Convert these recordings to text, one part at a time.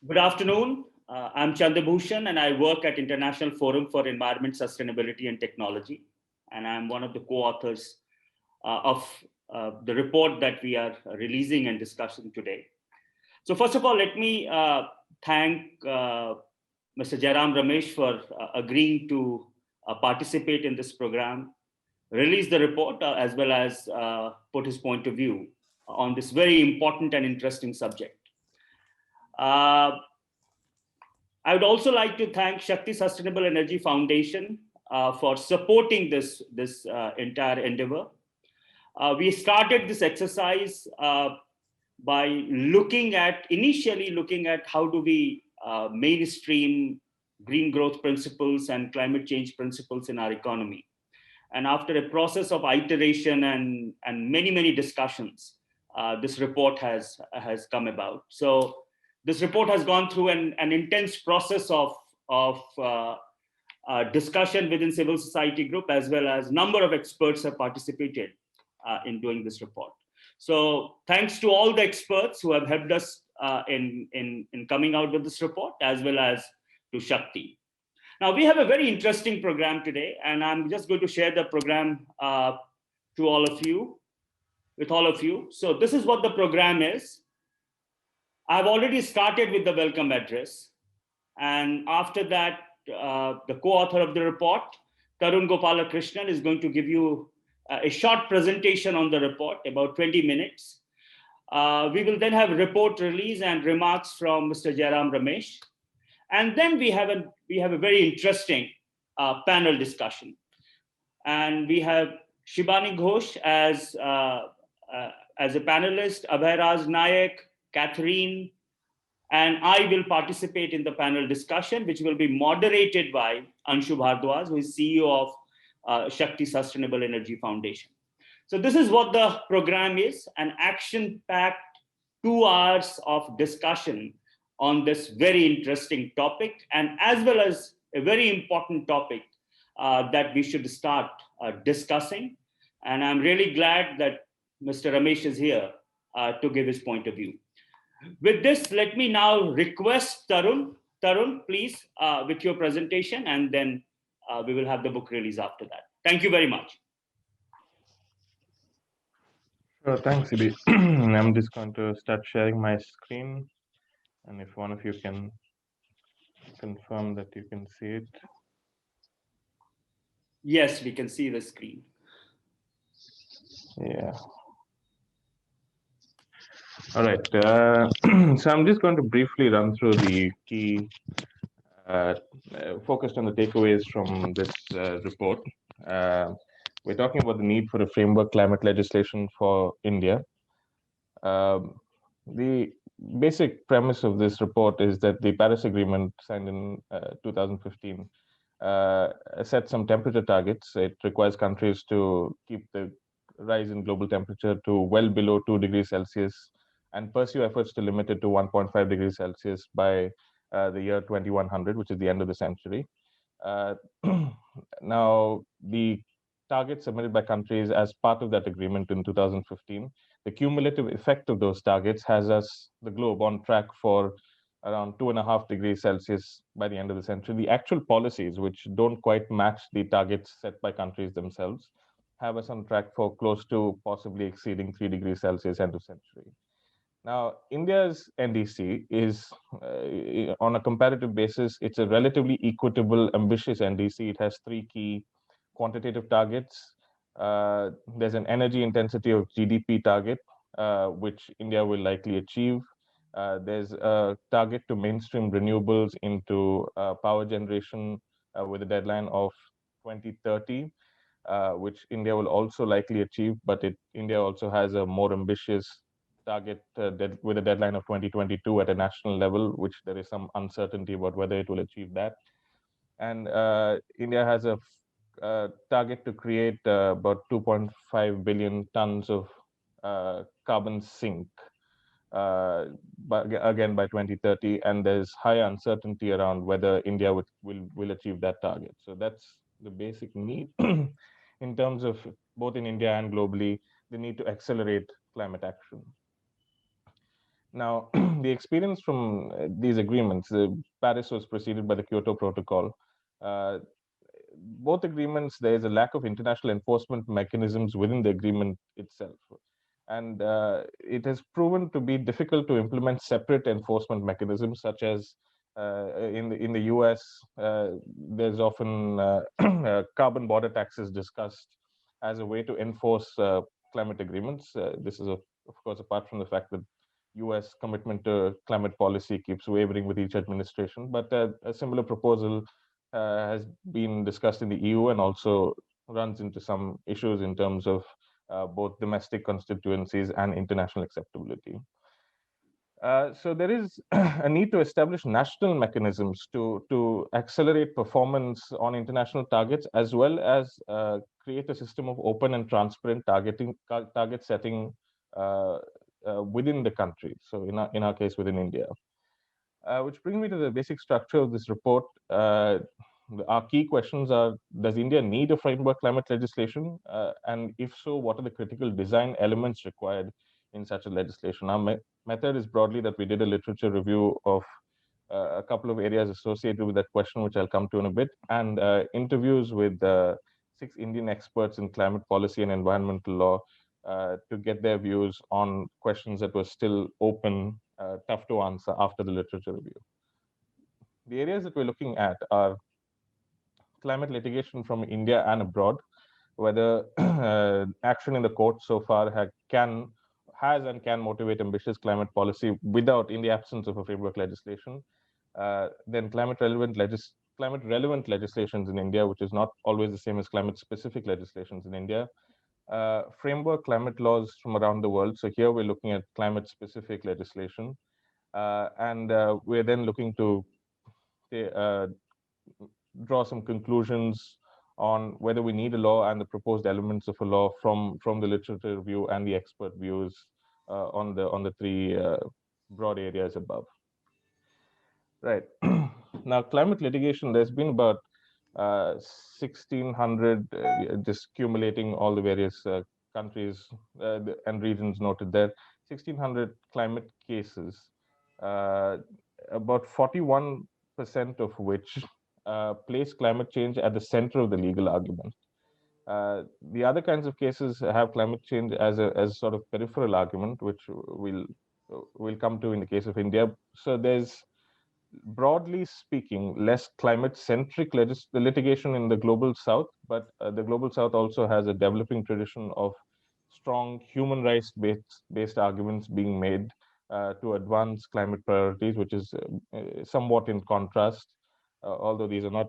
Good afternoon. I'm Chandabhushan and I work at International Forum for Environment, Sustainability and Technology. And I'm one of the co-authors of the report that we are releasing and discussing today. So first of all, let me thank Mr. Jairam Ramesh for agreeing to participate in this program, release the report, as well as put his point of view on this very important and interesting subject. I would also like to thank Shakti Sustainable Energy Foundation for supporting this entire endeavor. We started this exercise by initially looking at how do we mainstream green growth principles and climate change principles in our economy. And after a process of iteration and many discussions, this report has come about. So this report has gone through an intense process of discussion within civil society group, as well as number of experts have participated in doing this report. So thanks to all the experts who have helped us in coming out with this report, as well as to Shakti. Now we have a very interesting program today, and I'm just going to share the program with all of you. So this is what the program is. I've already started with the welcome address. And after that, the co-author of the report, Tarun Gopalakrishnan, is going to give you a short presentation on the report, about 20 minutes. We will then have report release and remarks from Mr. Jairam Ramesh. And then we have a very interesting panel discussion. And we have Shibani Ghosh as a panelist, Abhay Raj Nayak, Catherine, and I will participate in the panel discussion, which will be moderated by Anshu Bhardwaj, who is CEO of Shakti Sustainable Energy Foundation. So this is what the program is, an action-packed 2 hours of discussion on this very interesting topic, and as well as a very important topic that we should start discussing. And I'm really glad that Mr. Ramesh is here to give his point of view. With this, let me now request Tarun. Tarun, please, with your presentation, and then we will have the book release after that. Thank you very much. Sure, thanks, Ibi. I'm just going to start sharing my screen. And if one of you can confirm that you can see it. Yes, we can see the screen. Yeah. All right. So I'm just going to briefly run through the key, focused on the takeaways from this report. We're talking about the need for a framework climate legislation for India. The basic premise of this report is that the Paris Agreement signed in 2015 sets some temperature targets. It requires countries to keep the rise in global temperature to well below 2 degrees Celsius and pursue efforts to limit it to 1.5 degrees Celsius by the year 2100, which is the end of the century. Now, the targets submitted by countries as part of that agreement in 2015, the cumulative effect of those targets has us, the globe, on track for around 2.5 degrees Celsius by the end of the century. The actual policies, which don't quite match the targets set by countries themselves, have us on track for close to possibly exceeding 3 degrees Celsius end of century. Now, India's NDC is, on a comparative basis, it's a relatively equitable, ambitious NDC. It has 3 key quantitative targets. There's an energy intensity of GDP target, which India will likely achieve. There's a target to mainstream renewables into power generation with a deadline of 2030, which India will also likely achieve, but India also has a more ambitious target with a deadline of 2022 at a national level, which there is some uncertainty about whether it will achieve that. And India has a target to create about 2.5 billion tons of carbon sink, but again by 2030, and there's high uncertainty around whether India will achieve that target. So that's the basic need in terms of both in India and globally, the need to accelerate climate action. Now, the experience from these agreements, Paris was preceded by the Kyoto Protocol. Uh, Both agreements, there is a lack of international enforcement mechanisms within the agreement itself. And it has proven to be difficult to implement separate enforcement mechanisms, such as in the US, there's often carbon border taxes discussed as a way to enforce climate agreements. This is, of course, apart from the fact that US commitment to climate policy keeps wavering with each administration, but a similar proposal has been discussed in the EU and also runs into some issues in terms of both domestic constituencies and international acceptability. So there is a need to establish national mechanisms to accelerate performance on international targets, as well as create a system of open and transparent target setting uh, within the country. So in our case, within India. Which brings me to the basic structure of this report. Our key questions are: does India need a framework climate legislation? And if so, what are the critical design elements required in such a legislation? Our method is broadly that we did a literature review of a couple of areas associated with that question, which I'll come to in a bit, and interviews with 6 Indian experts in climate policy and environmental law to get their views on questions that were still open, tough to answer after the literature review. The areas that we're looking at are climate litigation from India and abroad, whether action in the court so far has and can motivate ambitious climate policy without, in the absence of a framework legislation. Then climate relevant legislations in India, which is not always the same as climate specific legislations in India. Framework climate laws from around the world. So here we're looking at climate specific legislation. And we're then looking to uh, draw some conclusions on whether we need a law and the proposed elements of a law from the literature review and the expert views on the three broad areas above. Right. Now, climate litigation, there's been about 1,600, just accumulating all the various countries and regions noted there, 1,600 climate cases, about 41% of which place climate change at the center of the legal argument. The other kinds of cases have climate change as a sort of peripheral argument, which we'll come to in the case of India. So there's, broadly speaking, less climate-centric litigation in the global south, but the global south also has a developing tradition of strong human rights-based arguments being made to advance climate priorities, which is somewhat in contrast, although these are not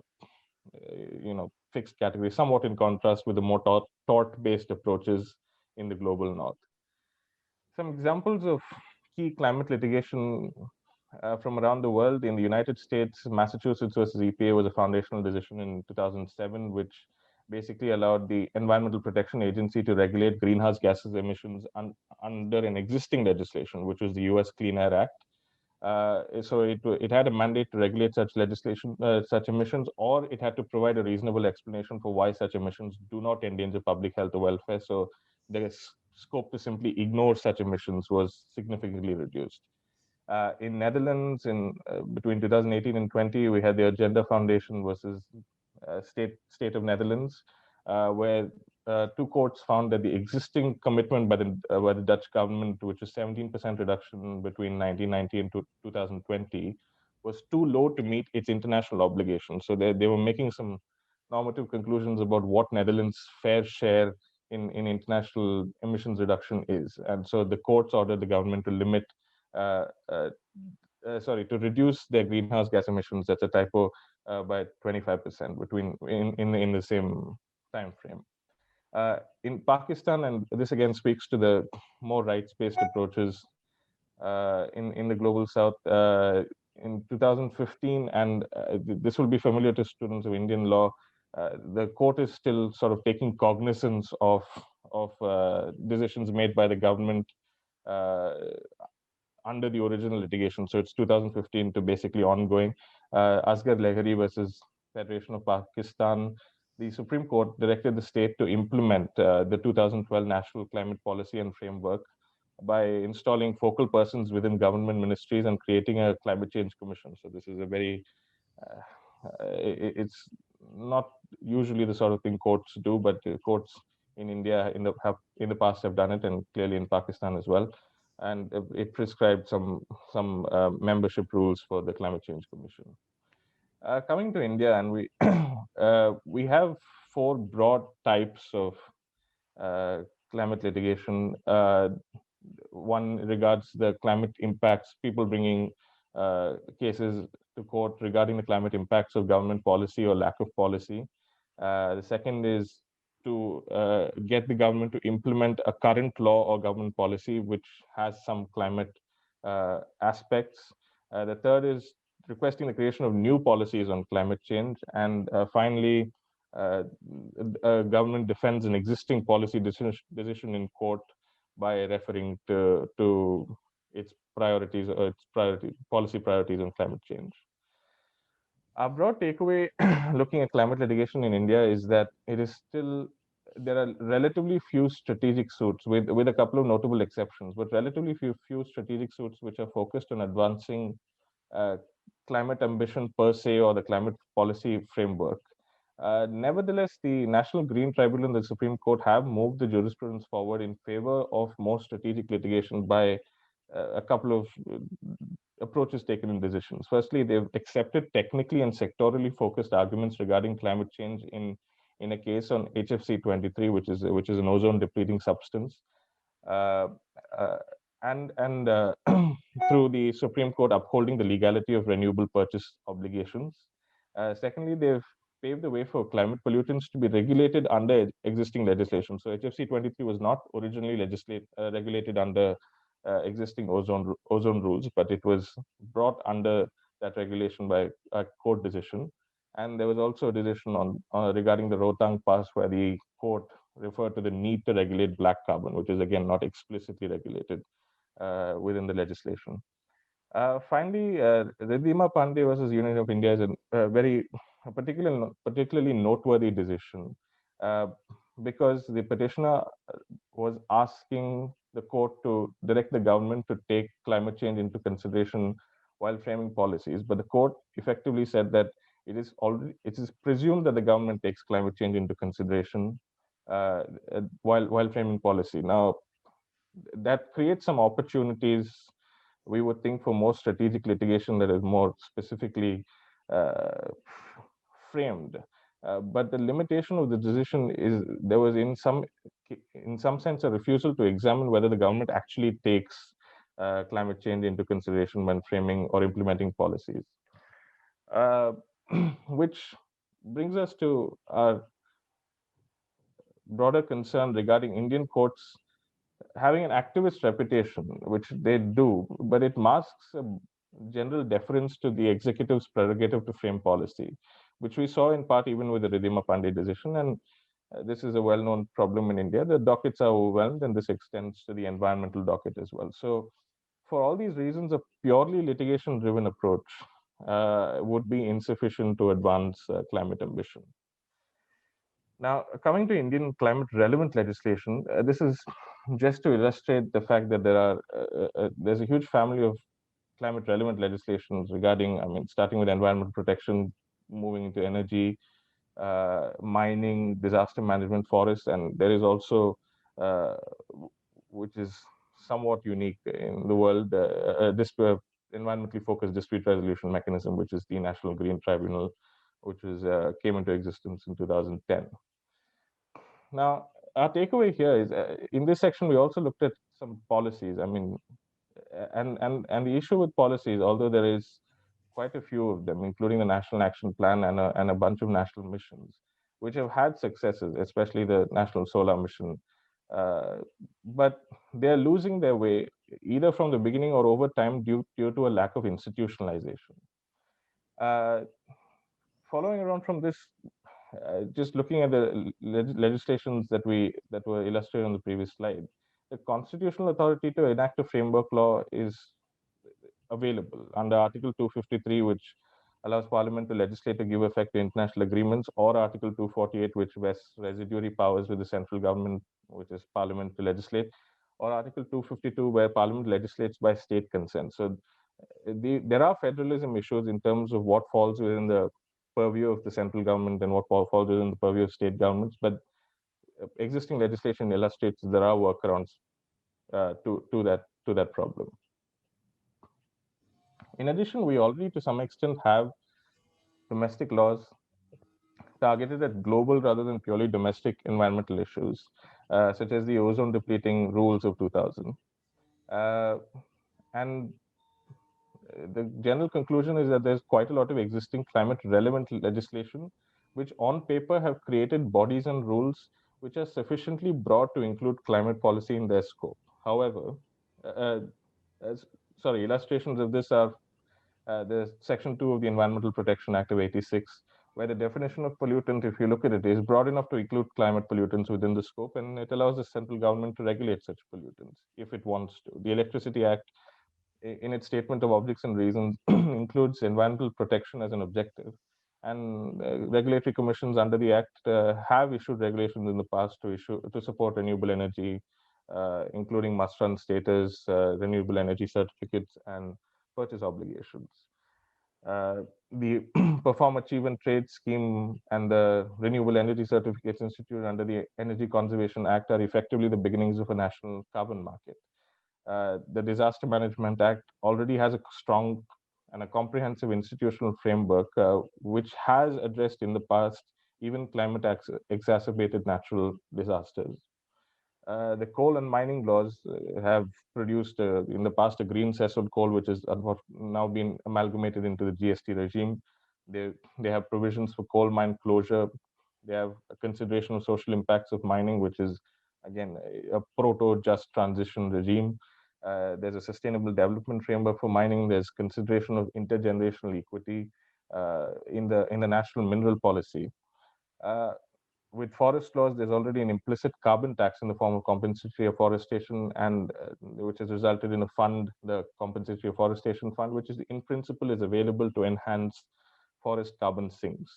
fixed categories, somewhat in contrast with the more tort-based approaches in the global north. Some examples of key climate litigation from around the world. In the United States, Massachusetts versus EPA was a foundational decision in 2007, which basically allowed the Environmental Protection Agency to regulate greenhouse gases emissions under an existing legislation, which was the US Clean Air Act. So it had a mandate to regulate such legislation, such emissions, or it had to provide a reasonable explanation for why such emissions do not endanger public health or welfare. So the scope to simply ignore such emissions was significantly reduced. In Netherlands, in between 2018 and 20, we had the Agenda Foundation versus State of Netherlands, where two courts found that the existing commitment by the Dutch government, which was 17% reduction between 1990 and 2020, was too low to meet its international obligations. So they were making some normative conclusions about what Netherlands' fair share in international emissions reduction is. And so the courts ordered the government to limit to reduce their greenhouse gas emissions, that's a typo, by 25% in the same time frame. In Pakistan, and this again speaks to the more rights-based approaches in the global south, in 2015, and this will be familiar to students of Indian law, the court is still sort of taking cognizance of decisions made by the government under the original litigation. So it's 2015 to basically ongoing. Asghar Lahiri versus Federation of Pakistan, the Supreme Court directed the state to implement the 2012 National Climate Policy and Framework, by installing focal persons within government ministries and creating a climate change commission. So this is a very it's not usually the sort of thing courts do, but courts in India in the past have done it, and clearly in Pakistan as well. And it prescribed some membership rules for the Climate Change Commission. Coming to India, and we have four broad types of climate litigation. One regards the climate impacts, people bringing cases to court regarding the climate impacts of government policy or lack of policy. The second is to get the government to implement a current law or government policy which has some climate aspects. The third is requesting the creation of new policies on climate change. And finally, government defends an existing policy decision in court by referring to its priorities or policy priorities on climate change. Our broad takeaway looking at climate litigation in India is that it is still, there are relatively few strategic suits, with a couple of notable exceptions, but relatively few strategic suits which are focused on advancing uh, climate ambition per se or the climate policy framework. Nevertheless, the National Green Tribunal and the Supreme Court have moved the jurisprudence forward in favor of more strategic litigation by a couple of approaches taken in decisions. Firstly, they've accepted technically and sectorally focused arguments regarding climate change in a case on HFC 23, which is an ozone depleting substance. Uh, uh, and through the Supreme Court upholding the legality of renewable purchase obligations. Secondly, they've paved the way for climate pollutants to be regulated under existing legislation. So HFC 23 was not originally regulated under existing ozone rules, but it was brought under that regulation by a court decision. And there was also a decision on regarding the Rohtang Pass, where the court referred to the need to regulate black carbon, which is again not explicitly regulated within the legislation. Finally, Ridhima Pandey versus Union of India is a very particularly noteworthy decision because the petitioner was asking the court to direct the government to take climate change into consideration while framing policies. But the court effectively said that it is presumed that the government takes climate change into consideration while framing policy. Now, that creates some opportunities, we would think, for more strategic litigation that is more specifically uh, framed. But the limitation of the decision is there was in some sense a refusal to examine whether the government actually takes climate change into consideration when framing or implementing policies. Uh, which brings us to our broader concern regarding Indian courts having an activist reputation, which they do, but it masks a general deference to the executive's prerogative to frame policy, which we saw in part even with the Ridhima Pandey decision. And this is a well-known problem in India. The dockets are overwhelmed, and this extends to the environmental docket as well. So for all these reasons, a purely litigation-driven approach would be insufficient to advance climate ambition. Now, coming to Indian climate relevant legislation, this is just to illustrate the fact that there's a huge family of climate relevant legislations regarding, I mean, starting with environmental protection, moving into energy, mining, disaster management, forests, and there is also, which is somewhat unique in the world, this environmentally focused dispute resolution mechanism, which is the National Green Tribunal, which came into existence in 2010. Now, our takeaway here is in this section, we also looked at some policies. I mean, and the issue with policies, although there is quite a few of them, including the National Action Plan and a bunch of national missions, which have had successes, especially the National Solar Mission. But they're losing their way either from the beginning or over time due to a lack of institutionalization. Following around from this, just looking at the legislations that were illustrated on the previous slide, the constitutional authority to enact a framework law is available under Article 253, which allows Parliament to legislate to give effect to international agreements, or Article 248, which vests residuary powers with the central government, which is Parliament, to legislate, or Article 252, where Parliament legislates by state consent. So there are federalism issues in terms of what falls within the purview of the central government and what falls within the purview of state governments. But existing legislation illustrates there are workarounds to that problem. In addition, we already, to some extent, have domestic laws targeted at global rather than purely domestic environmental issues, such as the ozone depleting rules of 2000. And the general conclusion is that there's quite a lot of existing climate relevant legislation, which on paper have created bodies and rules which are sufficiently broad to include climate policy in their scope. However, uh, illustrations of this are there's Section 2 of the Environmental Protection Act of 86, where the definition of pollutant, if you look at it, is broad enough to include climate pollutants within the scope, and it allows the central government to regulate such pollutants if it wants to. The Electricity Act, in its statement of objects and reasons, includes environmental protection as an objective. And regulatory commissions under the Act have issued regulations in the past to support renewable energy, including must-run status, renewable energy certificates, and purchase obligations. The Perform, Achieve, and Trade scheme and the Renewable Energy Certificates Institute under the Energy Conservation Act are effectively the beginnings of a national carbon market. The Disaster Management Act already has a strong and a comprehensive institutional framework, which has addressed in the past even climate exacerbated natural disasters. The coal and mining laws have produced in the past a green cess on coal, which is now been amalgamated into the GST regime. They have provisions for coal mine closure. They have a consideration of social impacts of mining, which is again a proto just transition regime. There's a sustainable development framework for mining. There's consideration of intergenerational equity in the national mineral policy. With forest laws, there's already an implicit carbon tax in the form of compensatory afforestation, and which has resulted in a fund, the compensatory afforestation fund, which is in principle is available to enhance forest carbon sinks.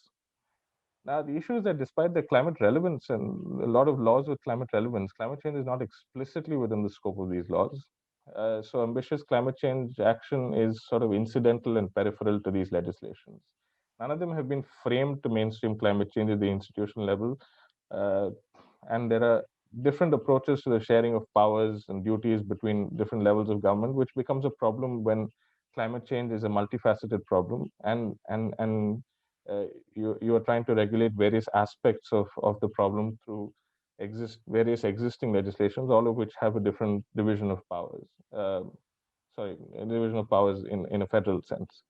Now, the issue is that despite the climate relevance and a lot of laws with climate relevance, climate change is not explicitly within the scope of these laws. So ambitious climate change action is sort of incidental and peripheral to these legislations. None of them have been framed to mainstream climate change at the institutional level. Uh, and there are different approaches to the sharing of powers and duties between different levels of government, which becomes a problem when climate change is a multifaceted problem, and you are trying to regulate various aspects of the problem through various existing legislations, all of which have a different division of powers. A division of powers in a federal sense.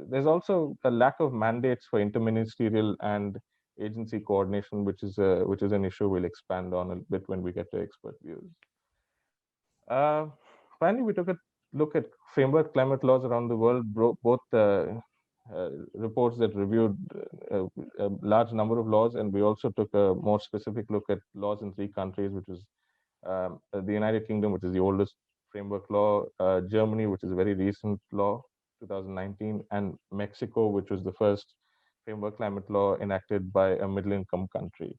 There's also a lack of mandates for interministerial and agency coordination, which is an issue we'll expand on a bit when we get to expert views. Uh, Finally, we took a look at framework climate laws around the world, both reports that reviewed a large number of laws, and we also took a more specific look at laws in 3 countries, which is the United Kingdom, which is the oldest framework law, Germany, which is a very recent law, 2019, and Mexico, which was the first framework climate law enacted by a middle-income country.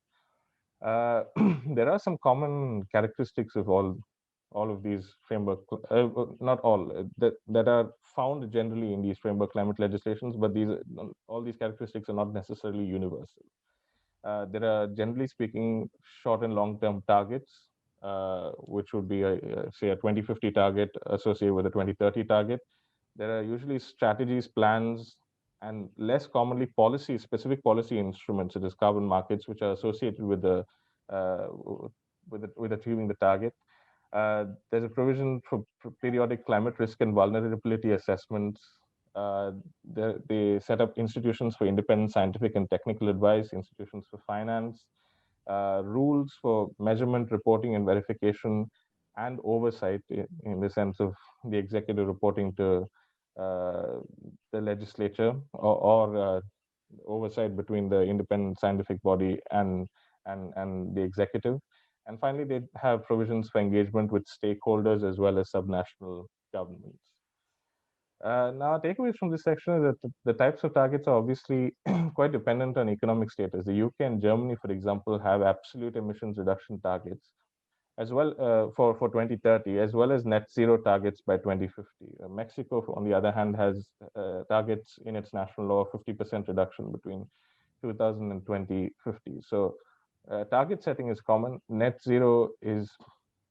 There are some common characteristics of all of these framework, not all, that are found generally in these framework climate legislations, but all these characteristics are not necessarily universal. There are, generally speaking, short and long-term targets, which would be, say, a 2050 target associated with a 2030 target. There are usually strategies, plans, and less commonly specific policy instruments, such as carbon markets, which are associated with with achieving the target. There's a provision for periodic climate risk and vulnerability assessments. They set up institutions for independent scientific and technical advice, institutions for finance, rules for measurement, reporting, and verification, and oversight in the sense of the executive reporting to the legislature, or oversight between the independent scientific body and the executive. And finally, they have provisions for engagement with stakeholders as well as subnational governments. Now, takeaways from this section is that the types of targets are obviously quite dependent on economic status. The UK and Germany, for example, have absolute emissions reduction targets, as well for 2030, as well as net zero targets by 2050. Mexico, on the other hand, has targets in its national law of 50% reduction between 2000 and 2050. So target setting is common. Net zero is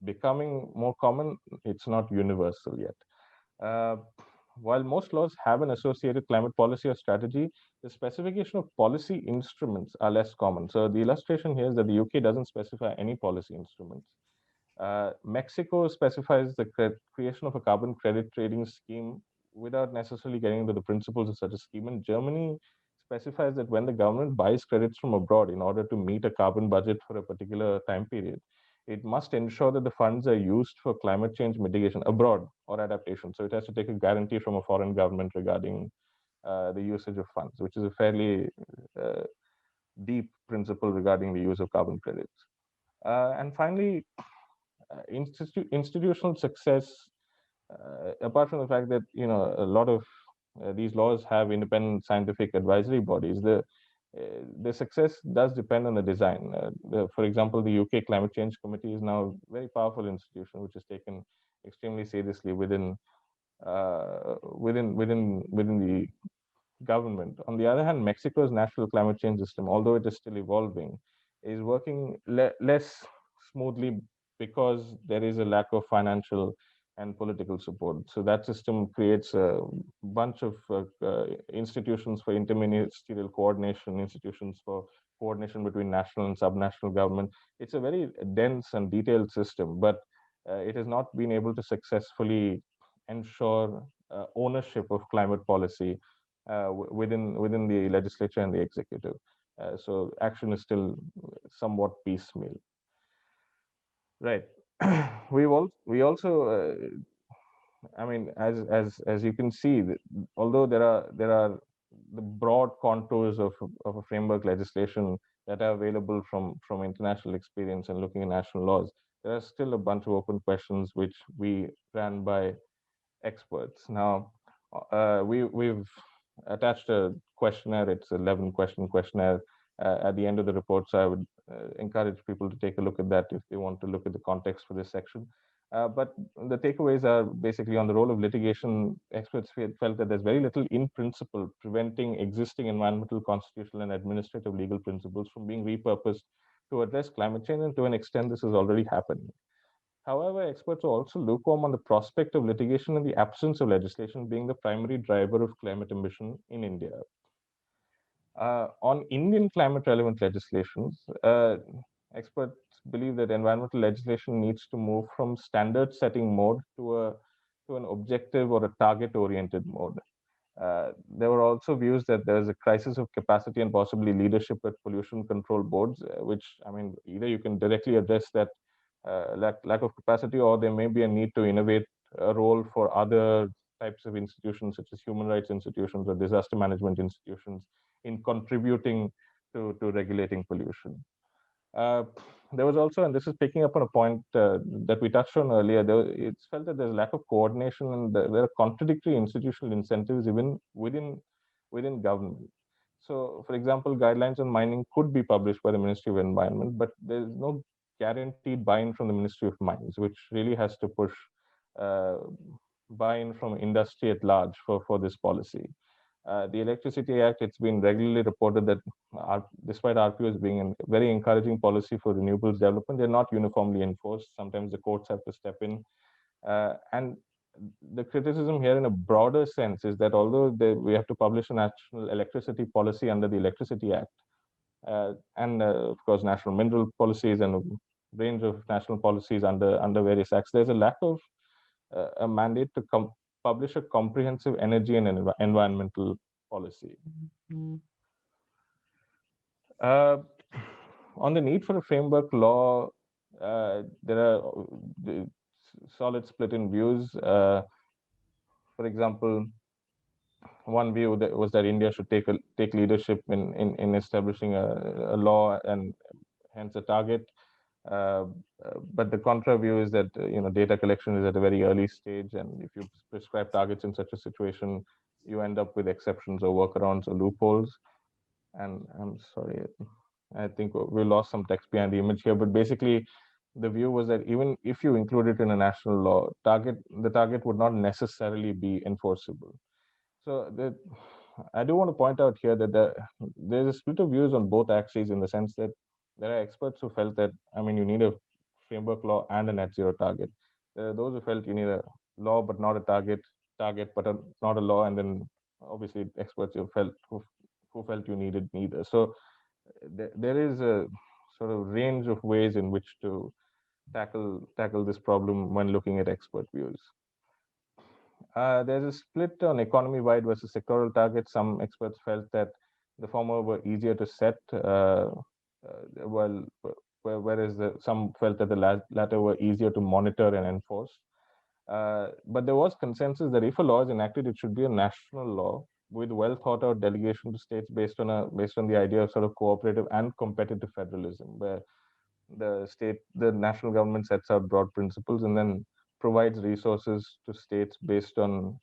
becoming more common. It's not universal yet. Uh, while most laws have an associated climate policy or strategy, the specification of policy instruments are less common. So the illustration here is that the UK doesn't specify any policy instruments. Mexico specifies the creation of a carbon credit trading scheme without necessarily getting into the principles of such a scheme. And Germany specifies that when the government buys credits from abroad in order to meet a carbon budget for a particular time period, it must ensure that the funds are used for climate change mitigation abroad or adaptation. So it has to take a guarantee from a foreign government regarding the usage of funds, which is a fairly uh, deep principle regarding the use of carbon credits. And finally, institutional success, apart from the fact that a lot of these laws have independent scientific advisory bodies, the success does depend on the design. For example, the UK Climate Change Committee is now a very powerful institution which is taken extremely seriously within the government. On the other hand, Mexico's national climate change system, although it is still evolving, is working less smoothly because there is a lack of financial and political support. So that system creates a bunch of institutions for interministerial coordination, institutions for coordination between national and subnational government. It's a very dense and detailed system, but it has not been able to successfully ensure ownership of climate policy within the legislature and the executive. So action is still somewhat piecemeal. Right. We also I mean, as you can see, although there are the broad contours of a framework legislation that are available from international experience and looking at national laws, there are still a bunch of open questions which we ran by experts. Now, we've attached a questionnaire. It's an 11-question questionnaire at the end of the report. So I would encourage people to take a look at that if they want to look at the context for this section. But the takeaways are basically on the role of litigation. Experts felt that there's very little in principle preventing existing environmental, constitutional, and administrative legal principles from being repurposed to address climate change, and to an extent, this is already happening. However, experts are also lukewarm on the prospect of litigation in the absence of legislation being the primary driver of climate ambition in India. On Indian climate relevant legislations, experts believe that environmental legislation needs to move from standard setting mode to an objective or a target oriented mode. There were also views that there is a crisis of capacity and possibly leadership at pollution control boards, which, I mean, either you can directly address that lack of capacity, or there may be a need to innovate a role for other types of institutions, such as human rights institutions or disaster management institutions, in contributing to regulating pollution. Uh, there was also, and this is picking up on a point that we touched on earlier, it's felt that there's a lack of coordination, and there are contradictory institutional incentives even within government. So, for example, guidelines on mining could be published by the Ministry of Environment, but there's no guaranteed buy-in from the Ministry of Mines, which really has to push uh, buy-in from industry at large for this policy. The Electricity Act, it's been regularly reported that despite RPOs being a very encouraging policy for renewables development, they're not uniformly enforced. Sometimes the courts have to step in. And the criticism here in a broader sense is that although we have to publish a national electricity policy under the Electricity Act, and of course national mineral policies and a range of national policies under various acts, there's a lack of a mandate to publish a comprehensive energy and environmental policy. On the need for a framework law, there are solid split in views. For example, one view was that India should take leadership in establishing a law and hence a target. But the contra view is that data collection is at a very early stage, and if you prescribe targets in such a situation, you end up with exceptions or workarounds or loopholes. And I'm sorry, I think we lost some text behind the image here, but basically the view was that even if you include it in a national law, the target would not necessarily be enforceable. So I do want to point out here that there's a split of views on both axes, in the sense that there are experts who felt that, I mean, you need a framework law and a net zero target. There are those who felt you need a law but not a target but not a law, and then obviously experts who felt you needed neither. So there is a sort of range of ways in which to tackle this problem when looking at expert views. There's a split on economy-wide versus sectoral targets. Some experts felt that the former were easier to set, while whereas some felt that the latter were easier to monitor and enforce. But there was consensus that if a law is enacted, it should be a national law with well thought out delegation to states based on the idea of sort of cooperative and competitive federalism, where the national government sets out broad principles and then provides resources to states based on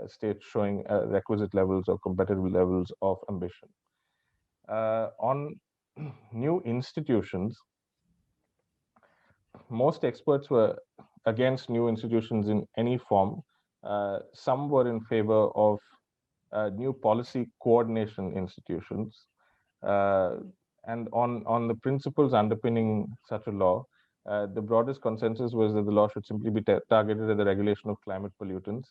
states showing requisite levels or competitive levels of ambition. On new institutions, most experts were against new institutions in any form. Some were in favor of new policy coordination institutions. And on the principles underpinning such a law, the broadest consensus was that the law should simply be targeted at the regulation of climate pollutants.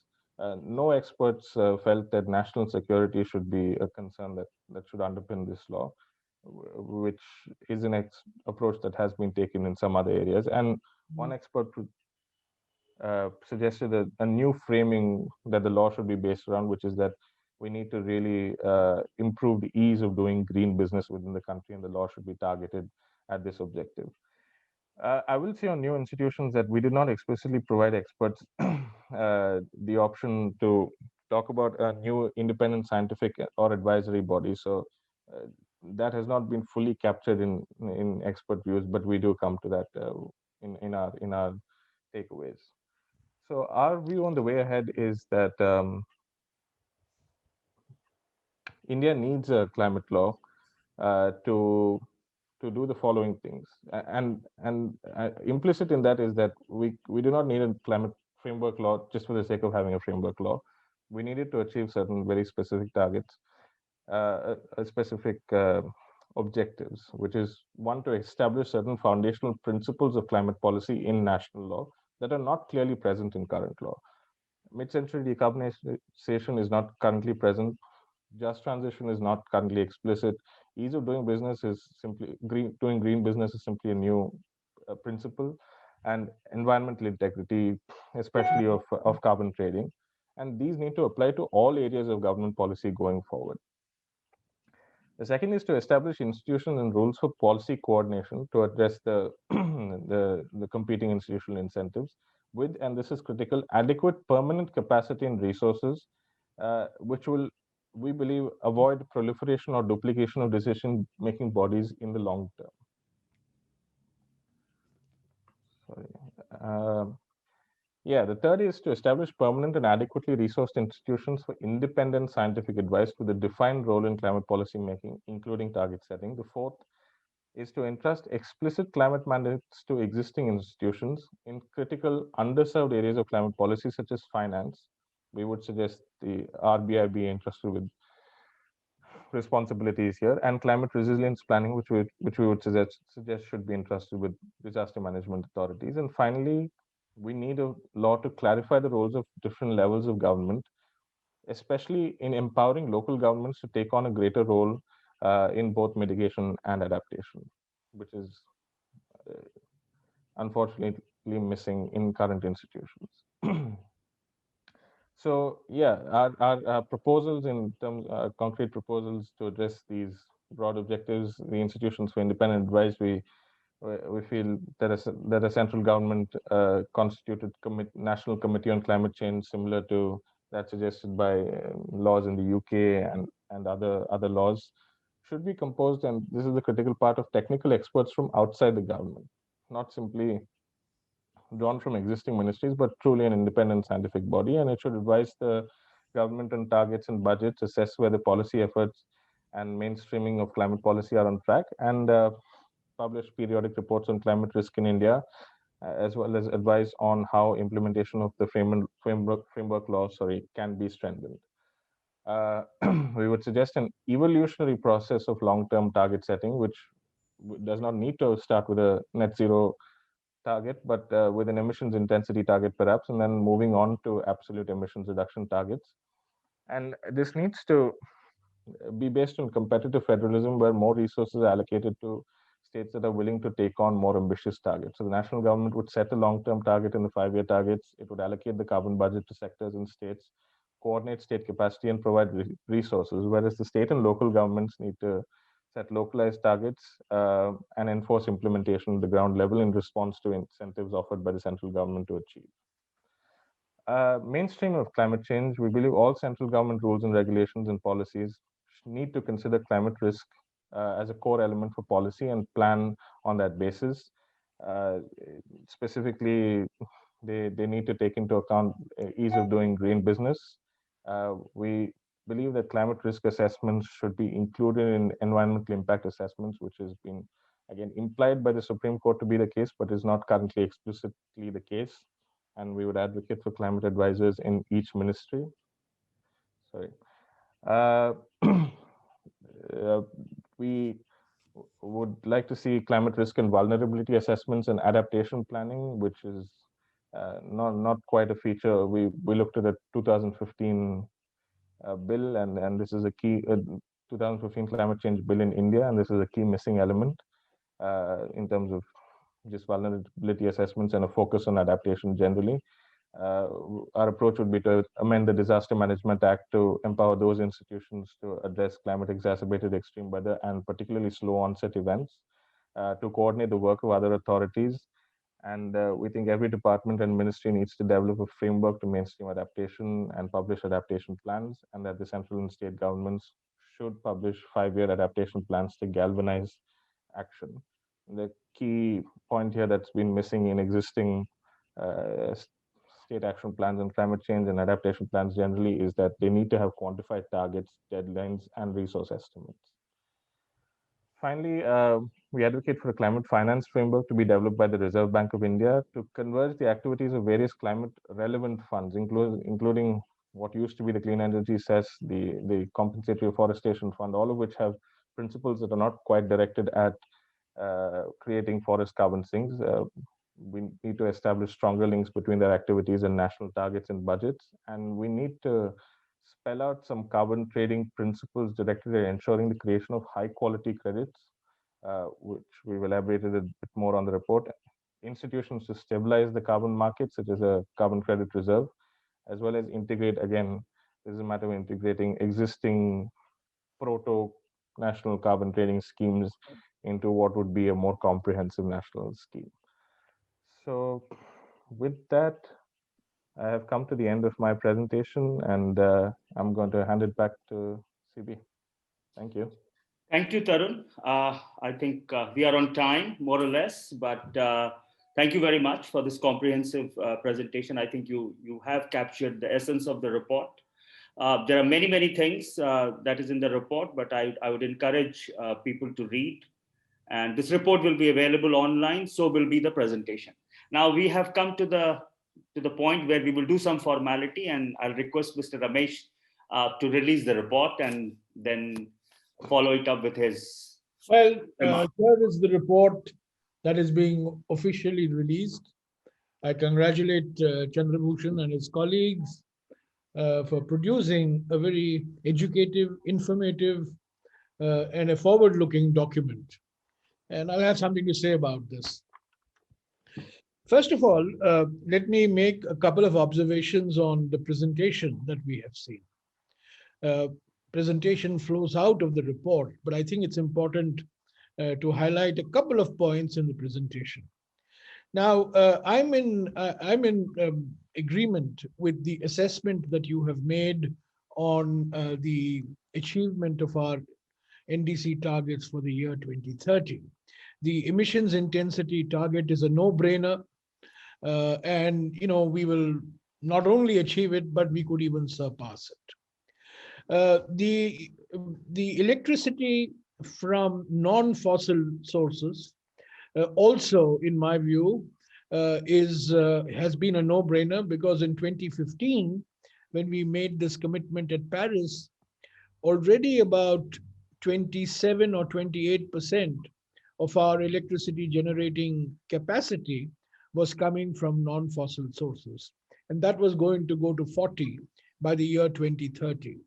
No experts felt that national security should be a concern that should underpin this law, which is an approach that has been taken in some other areas. And one expert suggested a new framing that the law should be based around, which is that we need to really improve the ease of doing green business within the country, and the law should be targeted at this objective. I will say on new institutions that we did not explicitly provide experts the option to talk about a new independent scientific or advisory body. So that has not been fully captured in expert views, but we do come to that in our takeaways. So our view on the way ahead is that India needs a climate law to do the following things, and implicit in that is that we do not need a climate framework law just for the sake of having a framework law. We need it to achieve certain very specific targets, specific objectives, which is one, to establish certain foundational principles of climate policy in national law that are not clearly present in current law. Mid-century decarbonization is not currently present. Just transition is not currently explicit. Ease of doing business is simply doing green business is simply a new principle, and environmental integrity, especially of carbon trading, and these need to apply to all areas of government policy going forward. The second is to establish institutions and rules for policy coordination to address the the competing institutional incentives with, and this is critical, adequate permanent capacity and resources, which will, we believe, avoid proliferation or duplication of decision-making bodies in the long term. Sorry. Yeah, the third is to establish permanent and adequately resourced institutions for independent scientific advice with a defined role in climate policy making, including target setting. The fourth is to entrust explicit climate mandates to existing institutions in critical underserved areas of climate policy, such as finance. We would suggest the RBI be entrusted with responsibilities here, and climate resilience planning, which we would suggest should be entrusted with disaster management authorities. And finally, we need a law to clarify the roles of different levels of government, especially in empowering local governments to take on a greater role in both mitigation and adaptation, which is unfortunately missing in current institutions. So yeah, our proposals in terms concrete proposals to address these broad objectives, the institutions for independent advice, we feel that a central government constituted national committee on climate change, similar to that suggested by laws in the UK and other laws, should be composed, and this is the critical part, of technical experts from outside the government, not simply drawn from existing ministries, but truly an independent scientific body. And it should advise the government on targets and budgets, assess whether policy efforts and mainstreaming of climate policy are on track, and publish periodic reports on climate risk in India, as well as advise on how implementation of the framework law, can be strengthened. We would suggest an evolutionary process of long-term target setting, which does not need to start with a net zero target, but with an emissions intensity target perhaps, and then moving on to absolute emissions reduction targets. And this needs to be based on competitive federalism, where more resources are allocated to states that are willing to take on more ambitious targets. So the national government would set a long-term target in the 5-year targets. It would allocate the carbon budget to sectors and states, coordinate state capacity, and provide resources, whereas the state and local governments need to set localized targets and enforce implementation at the ground level in response to incentives offered by the central government to achieve. Mainstream of climate change, we believe all central government rules and regulations and policies need to consider climate risk as a core element for policy and plan on that basis. Specifically, they need to take into account ease of doing green business. We believe that climate risk assessments should be included in environmental impact assessments, which has been, again, implied by the Supreme Court to be the case, but is not currently explicitly the case. And we would advocate for climate advisors in each ministry. We would like to see climate risk and vulnerability assessments and adaptation planning, which is not quite a feature. We looked at the 2015 bill, and this is a key 2015 climate change bill in India, and this is a key missing element in terms of just vulnerability assessments and a focus on adaptation generally. Our approach would be to amend the Disaster Management Act to empower those institutions to address climate exacerbated extreme weather and particularly slow onset events, to coordinate the work of other authorities. And we think every department and ministry needs to develop a framework to mainstream adaptation and publish adaptation plans, and that the central and state governments should publish 5-year adaptation plans to galvanize action. The key point here that's been missing in existing state action plans on climate change and adaptation plans generally is that they need to have quantified targets, deadlines, and resource estimates. Finally, we advocate for a climate finance framework to be developed by the Reserve Bank of India to converge the activities of various climate relevant funds, including what used to be the Clean Energy Cess, the Compensatory Afforestation Fund, all of which have principles that are not quite directed at creating forest carbon sinks. We need to establish stronger links between their activities and national targets and budgets. And we need to spell out some carbon trading principles directed at ensuring the creation of high quality credits, which we've elaborated a bit more on the report. Institutions to stabilize the carbon market, such as a carbon credit reserve, as well as integrate, again, this is a matter of integrating existing proto-national carbon trading schemes into what would be a more comprehensive national scheme. So with that, I have come to the end of my presentation, and I'm going to hand it back to CB. Thank you. Thank you, Tarun. I think we are on time, more or less, but thank you very much for this comprehensive presentation. I think you have captured the essence of the report. There are many, many things that is in the report, but I would encourage people to read. And this report will be available online, so will be the presentation. Now we have come to the point where we will do some formality, and I'll request Mr. Ramesh to release the report and then follow it up with his. Well, here is the report that is being officially released. I congratulate Chandrabhushan and his colleagues for producing a very educative, informative, and a forward-looking document. And I'll have something to say about this. First of all, let me make a couple of observations on the presentation that we have seen. Presentation flows out of the report, but I think it's important to highlight a couple of points in the presentation. Now, I'm in agreement with the assessment that you have made on the achievement of our NDC targets for the year 2030. The emissions intensity target is a no-brainer, and we will not only achieve it, but we could even surpass it. The electricity from non-fossil sources also, in my view, has been a no-brainer, because in 2015, when we made this commitment at Paris, already about 27 or 28% of our electricity generating capacity was coming from non-fossil sources. And that was going to go to 40 by the year 2030.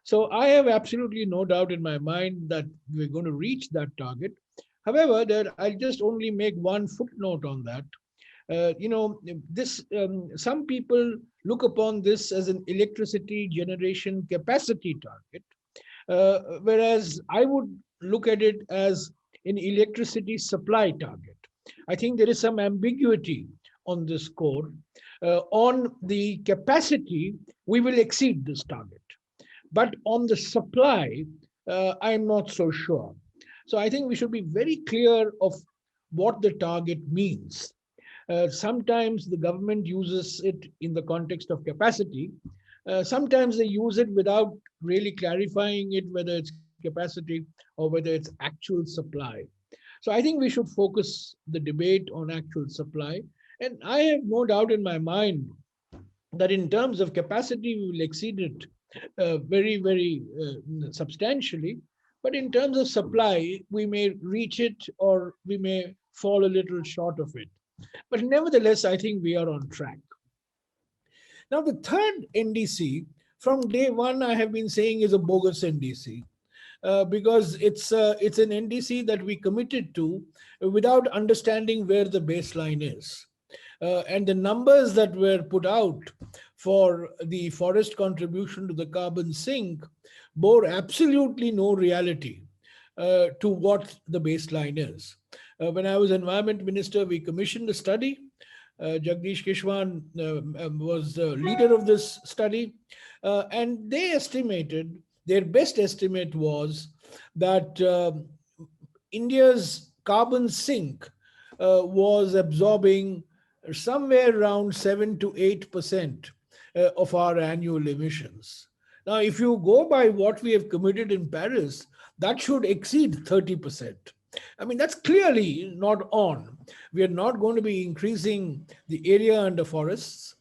So I have absolutely no doubt in my mind that we're going to reach that target. However, I'll just only make one footnote on that. Some people look upon this as an electricity generation capacity target, whereas I would look at it as an electricity supply target. I think there is some ambiguity on this score. On the capacity, we will exceed this target. But on the supply, I'm not so sure. So I think we should be very clear of what the target means. Sometimes the government uses it in the context of capacity. Sometimes they use it without really clarifying it, whether it's capacity or whether it's actual supply. So I think we should focus the debate on actual supply. And I have no doubt in my mind that in terms of capacity, we will exceed it very, very substantially. But in terms of supply, we may reach it or we may fall a little short of it. But nevertheless, I think we are on track. Now, the third NDC, from day one, I have been saying is a bogus NDC. Because it's an NDC that we committed to without understanding where the baseline is. And the numbers that were put out for the forest contribution to the carbon sink bore absolutely no reality to what the baseline is. When I was Environment Minister, we commissioned a study. Jagdish Kishwan was the leader of this study, and they estimated, their best estimate was that India's carbon sink was absorbing somewhere around 7 to 8% of our annual emissions. Now, if you go by what we have committed in Paris, that should exceed 30%. I mean, that's clearly not on. We are not going to be increasing the area under forests.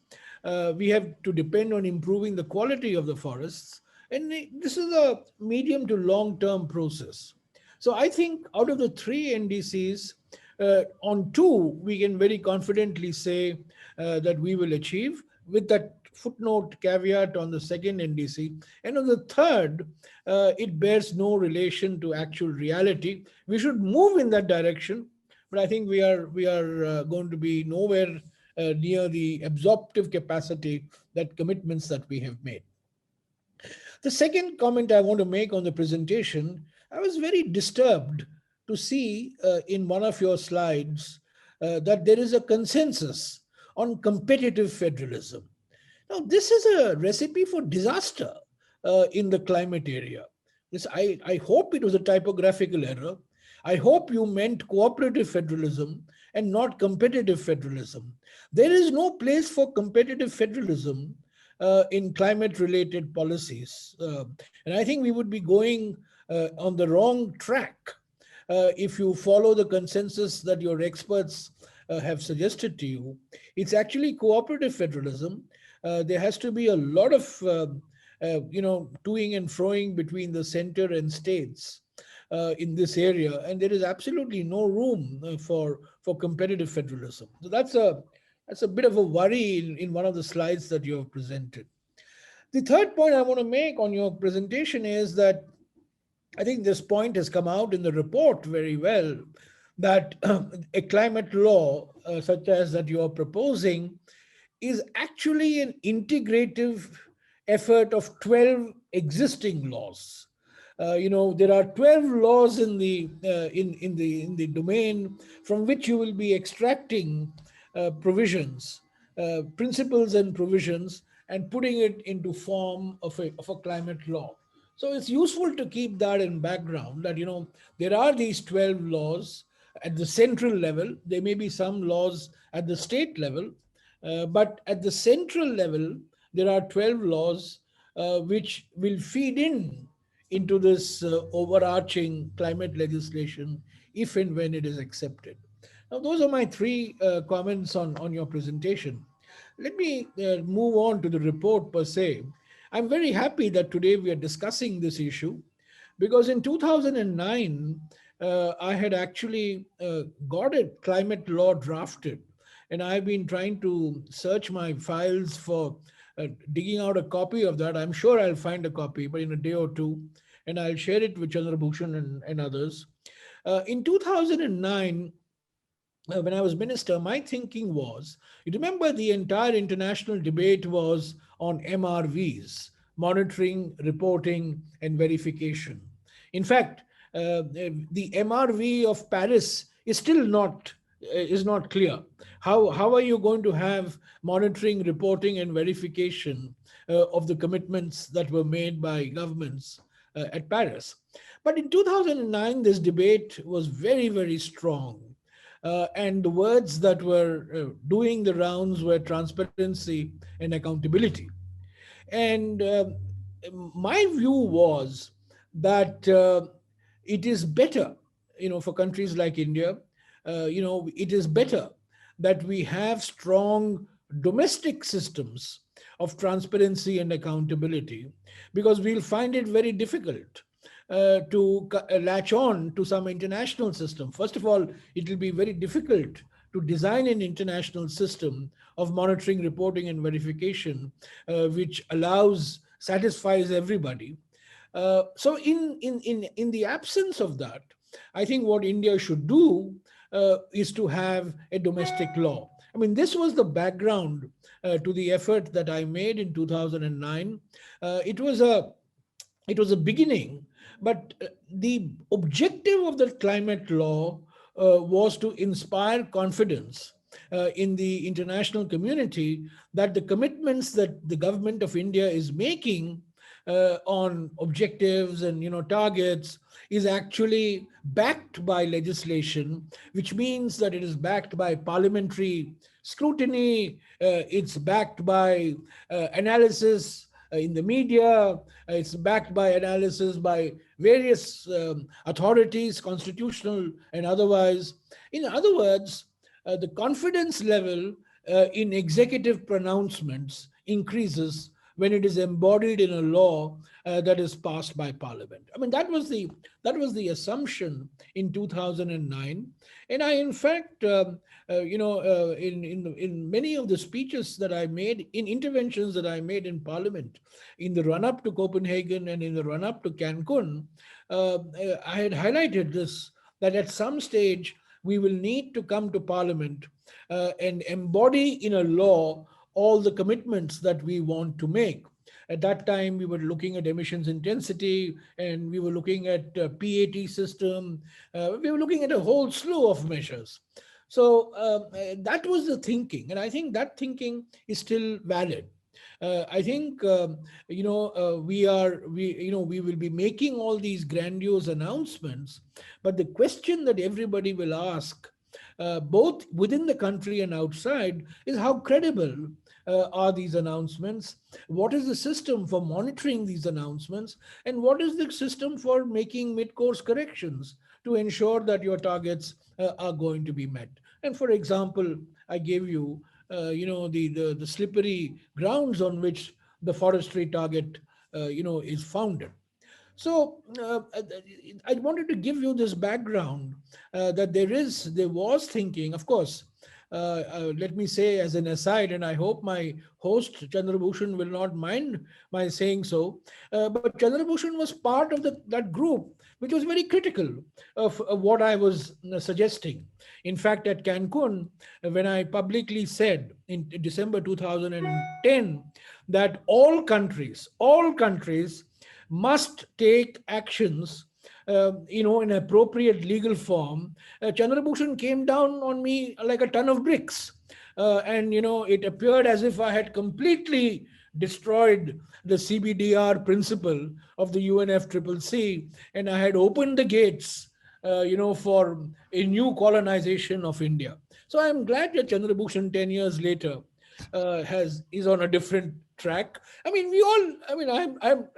We have to depend on improving the quality of the forests. And this is a medium to long-term process. So I think out of the three NDCs, on two, we can very confidently say that we will achieve, with that footnote caveat on the second NDC. And on the third, it bears no relation to actual reality. We should move in that direction, but I think we are going to be nowhere near the absorptive capacity, that commitments that we have made. The second comment I want to make on the presentation, I was very disturbed to see in one of your slides that there is a consensus on competitive federalism. Now, this is a recipe for disaster in the climate area. I hope it was a typographical error. I hope you meant cooperative federalism and not competitive federalism. There is no place for competitive federalism in climate-related policies. And I think we would be going on the wrong track if you follow the consensus that your experts have suggested to you. It's actually cooperative federalism. There has to be a lot of toing and froing between the center and states in this area, and there is absolutely no room for competitive federalism. So that's a bit of a worry in one of the slides that you have presented. The third point I want to make on your presentation is that I think this point has come out in the report very well, that a climate law such as that you are proposing is actually an integrative effort of 12 existing laws. There are 12 laws in the domain from which you will be extracting provisions, principles and provisions, and putting it into form of a climate law. So it's useful to keep that in background, that there are these 12 laws at the central level. There may be some laws at the state level, but at the central level, there are 12 laws which will feed into this overarching climate legislation if and when it is accepted. Now, those are my three comments on your presentation. Let me move on to the report per se. I'm very happy that today we are discussing this issue because in 2009, I had actually got a climate law drafted, and I've been trying to search my files for digging out a copy of that. I'm sure I'll find a copy, but in a day or two, and I'll share it with Chandra Bhushan and others. In 2009, when I was minister, my thinking was, you remember the entire international debate was on MRVs, monitoring, reporting, and verification. In fact, the MRV of Paris is still not is not clear. How are you going to have monitoring, reporting, and verification of the commitments that were made by governments at Paris? But in 2009, this debate was very, very strong. And the words that were doing the rounds were transparency and accountability. And my view was that it is better, for countries like India, it is better that we have strong domestic systems of transparency and accountability, because we'll find it very difficult to latch on to some international system. First of all, it will be very difficult to design an international system of monitoring, reporting, and verification, which satisfies everybody. So in the absence of that, I think what India should do is to have a domestic law. I mean, this was the background to the effort that I made in 2009. It was a beginning, but the objective of the climate law was to inspire confidence in the international community that the commitments that the government of India is making on objectives and targets is actually backed by legislation, which means that it is backed by parliamentary scrutiny, it's backed by analysis in the media, it's backed by analysis by various authorities, constitutional and otherwise. In other words, the confidence level in executive pronouncements increases when it is embodied in a law that is passed by Parliament. I mean, that was the assumption in 2009, and I, in fact, in many of the speeches that I made, in interventions that I made in Parliament, in the run-up to Copenhagen and in the run-up to Cancun, I had highlighted this, that at some stage we will need to come to Parliament and embody in a law all the commitments that we want to make. At that time, we were looking at emissions intensity, and we were looking at PAT system. We were looking at a whole slew of measures. So that was the thinking, and I think that thinking is still valid. I think we will be making all these grandiose announcements, but the question that everybody will ask, both within the country and outside, is how credible are these announcements? What is the system for monitoring these announcements? And what is the system for making mid-course corrections to ensure that your targets are going to be met? And for example, I gave you, the slippery grounds on which the forestry target, is founded. So I wanted to give you this background that there was thinking, of course. Let me say as an aside, and I hope my host Chandra Bhushan will not mind my saying so, but Chandra Bhushan was part of that group which was very critical of what I was suggesting. In fact, at Cancun, when I publicly said in December 2010 that all countries must take actions in appropriate legal form, Chandra Bhushan came down on me like a ton of bricks. And it appeared as if I had completely destroyed the CBDR principle of the UNFCCC, and I had opened the gates, for a new colonization of India. So I'm glad that Chandra Bhushan 10 years later is on a different track. I mean, we all. I mean,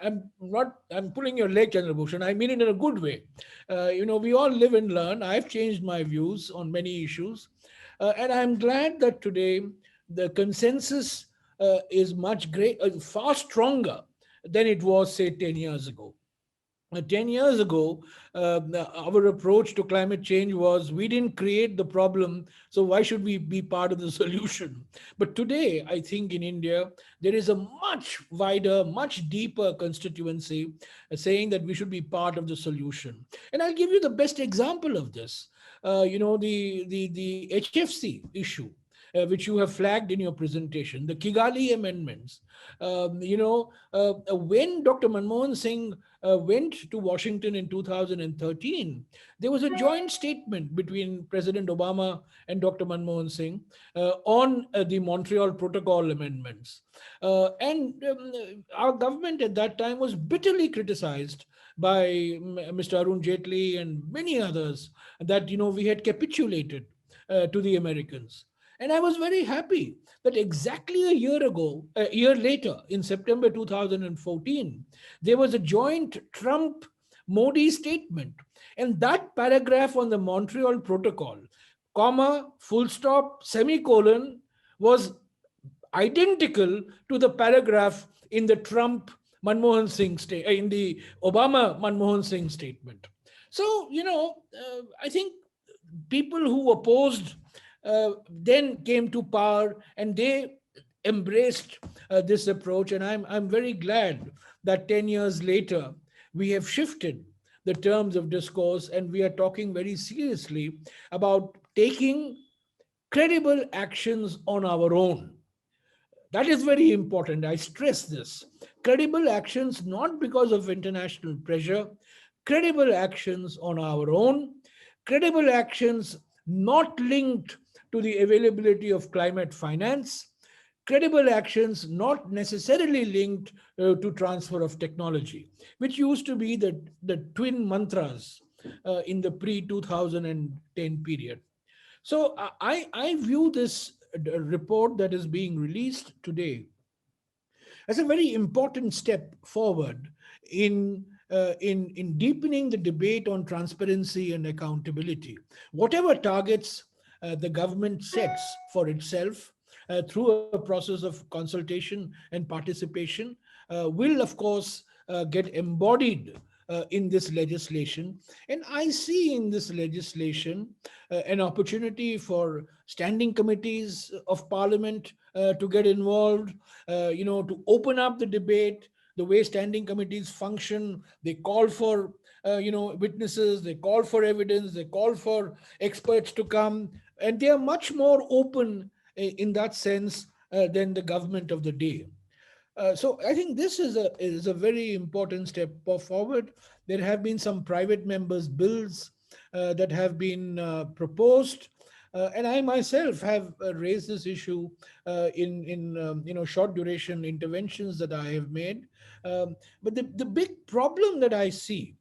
I'm not. I'm pulling your leg, Chandrabhushan. I mean it in a good way. We all live and learn. I've changed my views on many issues, and I'm glad that today the consensus is much far stronger than it was, say, 10 years ago. 10 years ago, our approach to climate change was we didn't create the problem, so why should we be part of the solution? But today, I think in India, there is a much wider, much deeper constituency saying that we should be part of the solution. And I'll give you the best example of this. The HFC issue, which you have flagged in your presentation, the Kigali amendments. When Dr. Manmohan Singh went to Washington in 2013, there was a joint statement between President Obama and Dr. Manmohan Singh on the Montreal Protocol amendments. And our government at that time was bitterly criticized by Mr. Arun Jaitley and many others that, we had capitulated to the Americans. And I was very happy that exactly a year later, in September 2014, there was a joint Trump-Modi statement. And that paragraph on the Montreal Protocol, comma, full stop, semicolon, was identical to the paragraph in the Trump-Manmohan Singh in the Obama-Manmohan Singh statement. So, I think people who opposed then came to power and they embraced this approach. And I'm very glad that 10 years later, we have shifted the terms of discourse and we are talking very seriously about taking credible actions on our own. That is very important. I stress this. Credible actions, not because of international pressure, credible actions on our own, credible actions not linked to the availability of climate finance, credible actions not necessarily linked to transfer of technology, which used to be the twin mantras in the pre-2010 period. So I view this report that is being released today as a very important step forward in deepening the debate on transparency and accountability. Whatever targets the government sets for itself through a process of consultation and participation will, of course, get embodied in this legislation. And I see in this legislation an opportunity for standing committees of parliament to get involved, to open up the debate. The way standing committees function, they call for witnesses, they call for evidence, they call for experts to come, and they are much more open in that sense than the government of the day. So I think this is a very important step forward. There have been some private members' bills that have been proposed, and I myself have raised this issue in short duration interventions that I have made. But the big problem that I see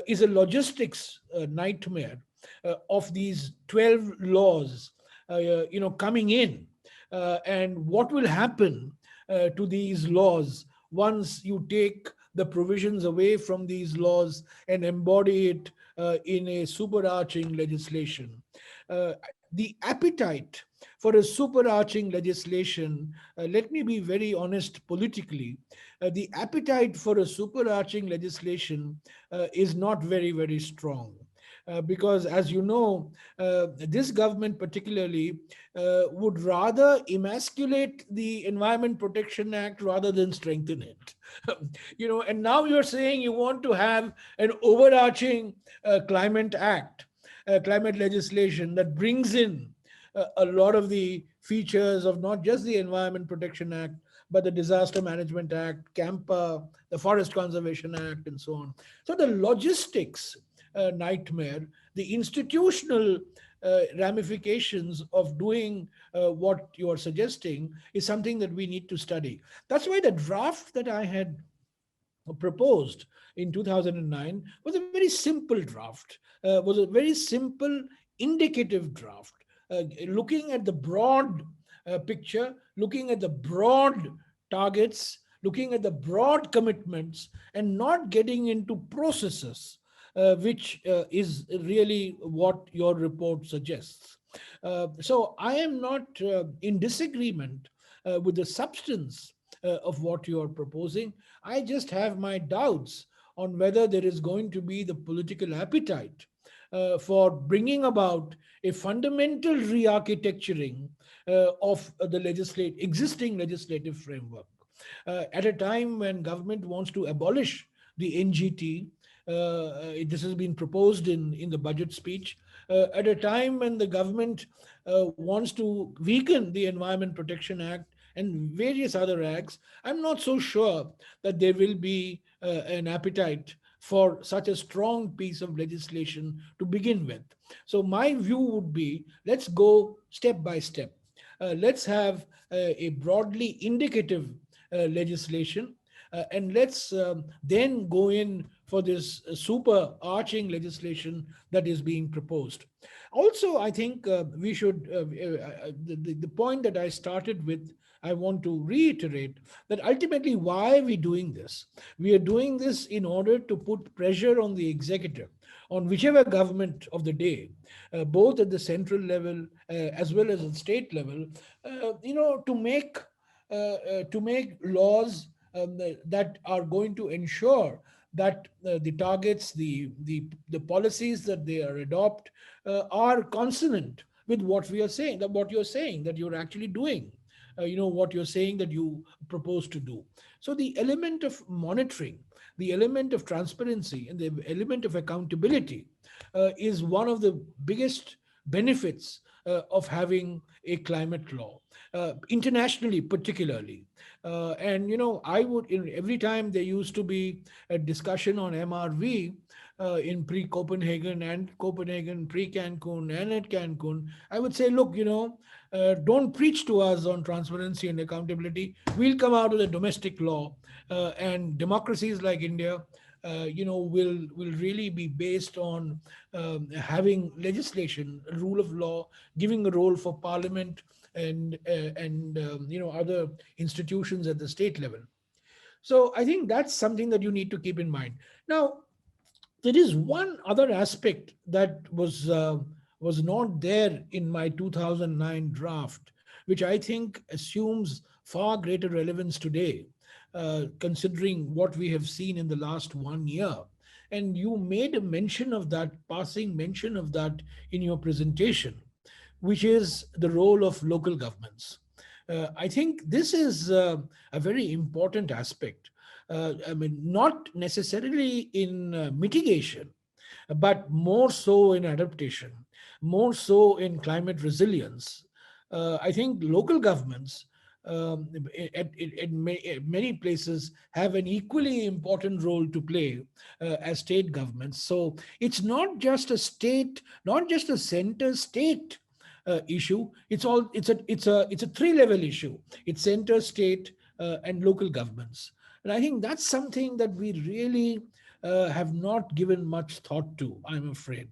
is a logistics nightmare of these 12 laws, coming in, and what will happen to these laws once you take the provisions away from these laws and embody it in a superarching legislation. The appetite for a superarching legislation, let me be very honest politically, the appetite for a superarching legislation is not very, very strong. Because, as you know, this government particularly would rather emasculate the Environment Protection Act rather than strengthen it. And now you're saying you want to have an overarching climate act, climate legislation that brings in a lot of the features of not just the Environment Protection Act, but the Disaster Management Act, CAMPA, the Forest Conservation Act, and so on. So the logistics nightmare, the institutional ramifications of doing what you are suggesting is something that we need to study. That's why the draft that I had proposed in 2009 was a very simple draft, was a very simple indicative draft, looking at the broad picture, looking at the broad targets, looking at the broad commitments, and not getting into processes, which is really what your report suggests. So I am not in disagreement with the substance of what you are proposing. I just have my doubts on whether there is going to be the political appetite for bringing about a fundamental re-architecturing of the existing legislative framework. At a time when government wants to abolish the NGT, this has been proposed in the budget speech, at a time when the government wants to weaken the Environment Protection Act and various other acts, I'm not so sure that there will be an appetite for such a strong piece of legislation to begin with. So my view would be, let's go step by step. Let's have a broadly indicative legislation, and let's then go in for this super arching legislation that is being proposed. Also, I think we should, the point that I started with, I want to reiterate that ultimately, why are we doing this? We are doing this in order to put pressure on the executive, on whichever government of the day, both at the central level as well as at state level, to make laws that are going to ensure that the targets, the policies that they are adopt are consonant with what we are saying, that what you're saying, that you're actually doing. What you're saying that you propose to do. So the element of monitoring, the element of transparency, and the element of accountability is one of the biggest benefits of having a climate law, internationally particularly. I would, every time there used to be a discussion on MRV in pre-Copenhagen and Copenhagen, pre-Cancun and at Cancun, I would say, look, don't preach to us on transparency and accountability. We'll come out with a domestic law, and democracies like India, will really be based on having legislation, rule of law, giving a role for parliament and other institutions at the state level. So I think that's something that you need to keep in mind. Now, there is one other aspect that was not there in my 2009 draft, which I think assumes far greater relevance today, considering what we have seen in the last 1 year. And you made a mention of that, passing mention of that in your presentation, which is the role of local governments. I think this is a very important aspect. I mean, not necessarily in mitigation, but more so in adaptation, more so in climate resilience. I think local governments at many places have an equally important role to play as state governments. So it's not just a state, not just a center state issue. It's a three-level issue. It's center, state, and local governments. And I think that's something that we really have not given much thought to, I'm afraid.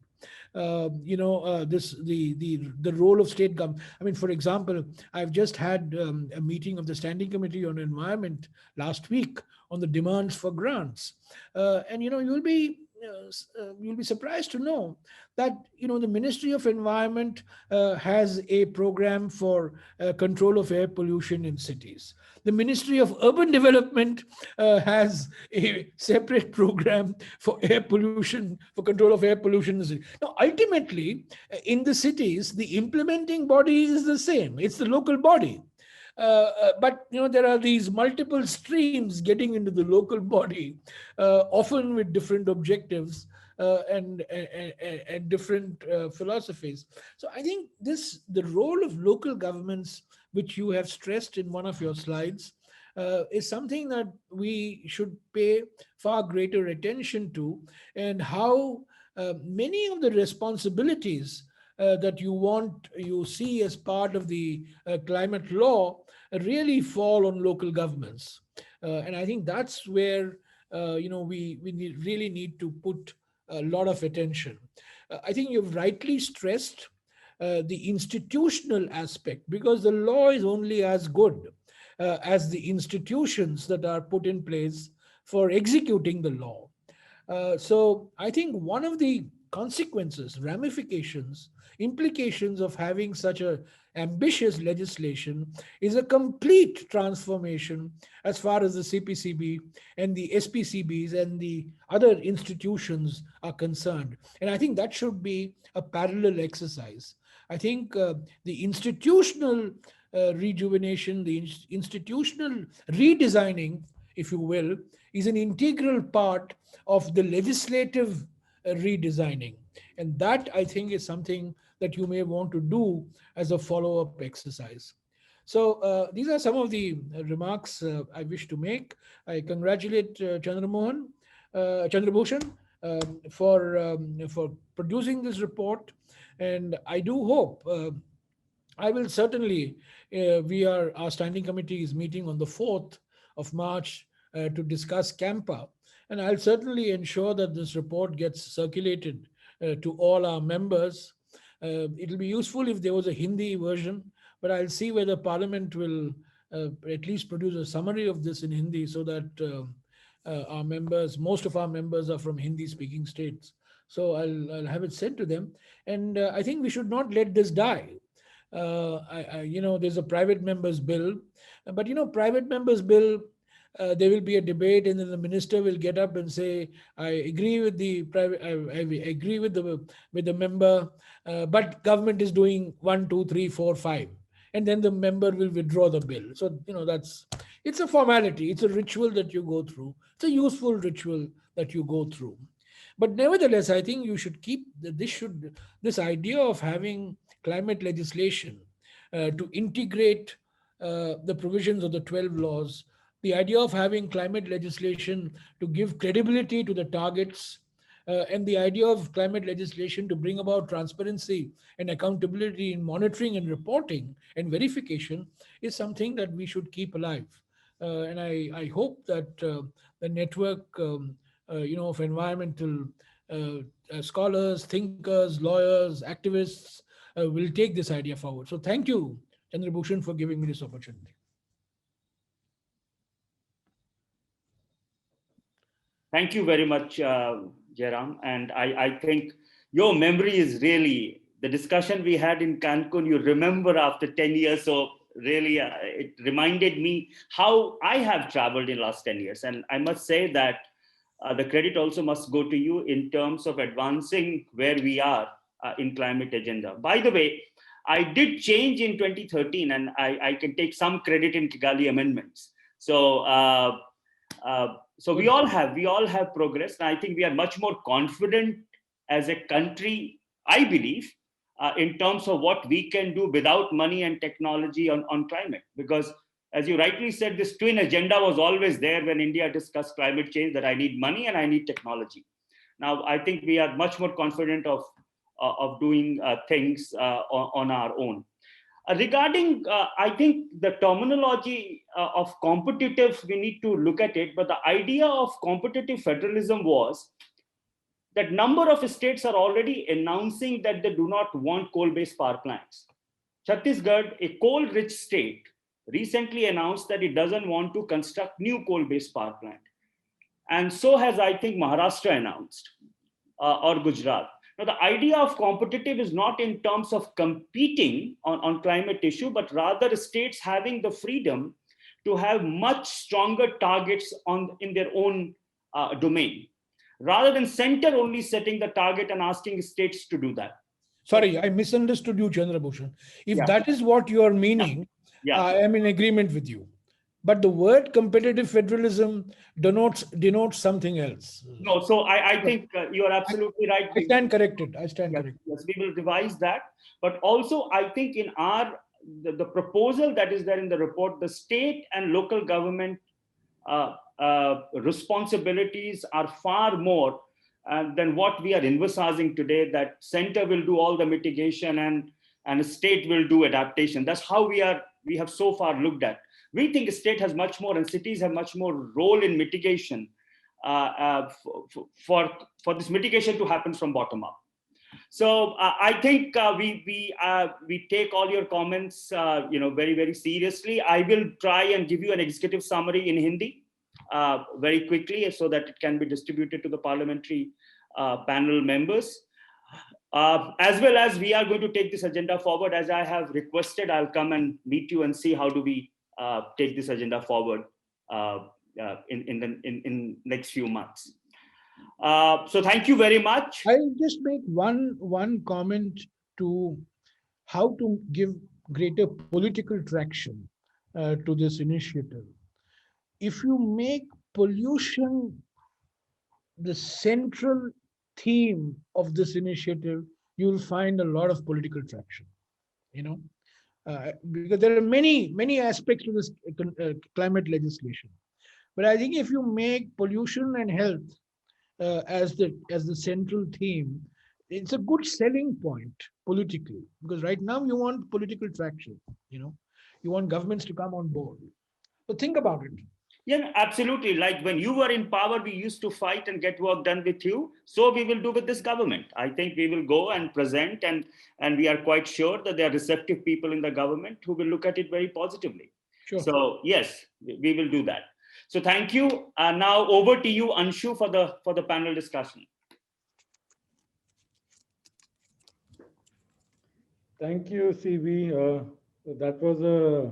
This the role of state government. I mean, for example, I've just had a meeting of the Standing Committee on Environment last week on the demands for grants, and you'll be surprised to know that the Ministry of Environment has a program for control of air pollution in cities. The Ministry of Urban Development has a separate program for air pollution, for control of air pollution in the city. Now, ultimately, in the cities, the implementing body is the same. It's the local body. But there are these multiple streams getting into the local body, often with different objectives and different philosophies. So I think the role of local governments, which you have stressed in one of your slides, is something that we should pay far greater attention to, and how many of the responsibilities that you see as part of the climate law really fall on local governments. And I think that's where we really need to put a lot of attention. I think you've rightly stressed the institutional aspect, because the law is only as good as the institutions that are put in place for executing the law. So I think one of the consequences, ramifications, implications of having such a ambitious legislation is a complete transformation as far as the CPCB and the SPCBs and the other institutions are concerned. And I think that should be a parallel exercise. I think the institutional rejuvenation, the institutional redesigning, if you will, is an integral part of the legislative redesigning. And that, I think, is something that you may want to do as a follow-up exercise. So these are some of the remarks I wish to make. I congratulate Chandrabhushan for producing this report, and I do hope I will certainly. Our standing committee is meeting on the 4th of March to discuss CAMPA, and I'll certainly ensure that this report gets circulated to all our members. It'll be useful if there was a Hindi version, but I'll see whether Parliament will at least produce a summary of this in Hindi so that our members, most of our members are from Hindi-speaking states. So I'll have it sent to them, and I think we should not let this die. There's a private members bill, but private members bill, there will be a debate, and then the minister will get up and say, "I agree with the private. I agree with the member, but government is doing 1, 2, 3, 4, 5," and then the member will withdraw the bill. So it's a formality. It's a ritual that you go through. It's a useful ritual that you go through. But nevertheless, I think you should keep this idea of having climate legislation to integrate the provisions of the 12 laws, the idea of having climate legislation to give credibility to the targets, and the idea of climate legislation to bring about transparency and accountability in monitoring and reporting and verification is something that we should keep alive. And I hope that the network of environmental scholars, thinkers, lawyers, activists will take this idea forward. So thank you, Chandrabhushan, for giving me this opportunity. Thank you very much, Jairam. And I think your memory is really, the discussion we had in Cancun, you remember after 10 years. So really, it reminded me how I have traveled in the last 10 years. And I must say that the credit also must go to you in terms of advancing where we are in climate agenda. By the way, I did change in 2013, and I can take some credit in Kigali amendments. So we all have progressed. And I think we are much more confident as a country, I believe, in terms of what we can do without money and technology on climate. Because as you rightly said, this twin agenda was always there when India discussed climate change, that I need money and I need technology. Now, I think we are much more confident of doing things on our own. Regarding, I think the terminology of competitive, we need to look at it, but the idea of competitive federalism was that number of states are already announcing that they do not want coal-based power plants. Chhattisgarh, a coal-rich state, recently announced that it doesn't want to construct new coal-based power plant. And so has, I think, Maharashtra announced, or Gujarat. Now, the idea of competitive is not in terms of competing on climate issue, but rather states having the freedom to have much stronger targets in their own domain, rather than center only setting the target and asking states to do that. Sorry, I misunderstood you, Chandrabhushan. If that is what you are meaning, I am in agreement with you. But the word competitive federalism denotes something else. No, so I think you are absolutely right. I stand corrected. Corrected. Yes, we will revise that. But also, I think in the proposal that is there in the report, the state and local government responsibilities are far more than what we are envisaging today, that center will do all the mitigation and a state will do adaptation. That's how we have so far looked at. We think a state has much more and cities have much more role in mitigation for this mitigation to happen from bottom up. So I think we take all your comments, very, very seriously. I will try and give you an executive summary in Hindi very quickly so that it can be distributed to the parliamentary panel members. As well as we are going to take this agenda forward, as I have requested, I'll come and meet you and see how do we take this agenda forward in next few months. So thank you very much. I'll just make one comment to how to give greater political traction to this initiative. If you make pollution the central theme of this initiative, you'll find a lot of political traction. Because there are many aspects to this climate legislation. But I think if you make pollution and health as the central theme, it's a good selling point politically, because right now you want political traction. You want governments to come on board. So think about it. Yeah, absolutely. Like when you were in power, we used to fight and get work done with you. So we will do with this government. I think we will go and present, and we are quite sure that there are receptive people in the government who will look at it very positively. Sure. So yes, we will do that. So thank you. Now over to you, Anshu, for the panel discussion. Thank you, CV. That was a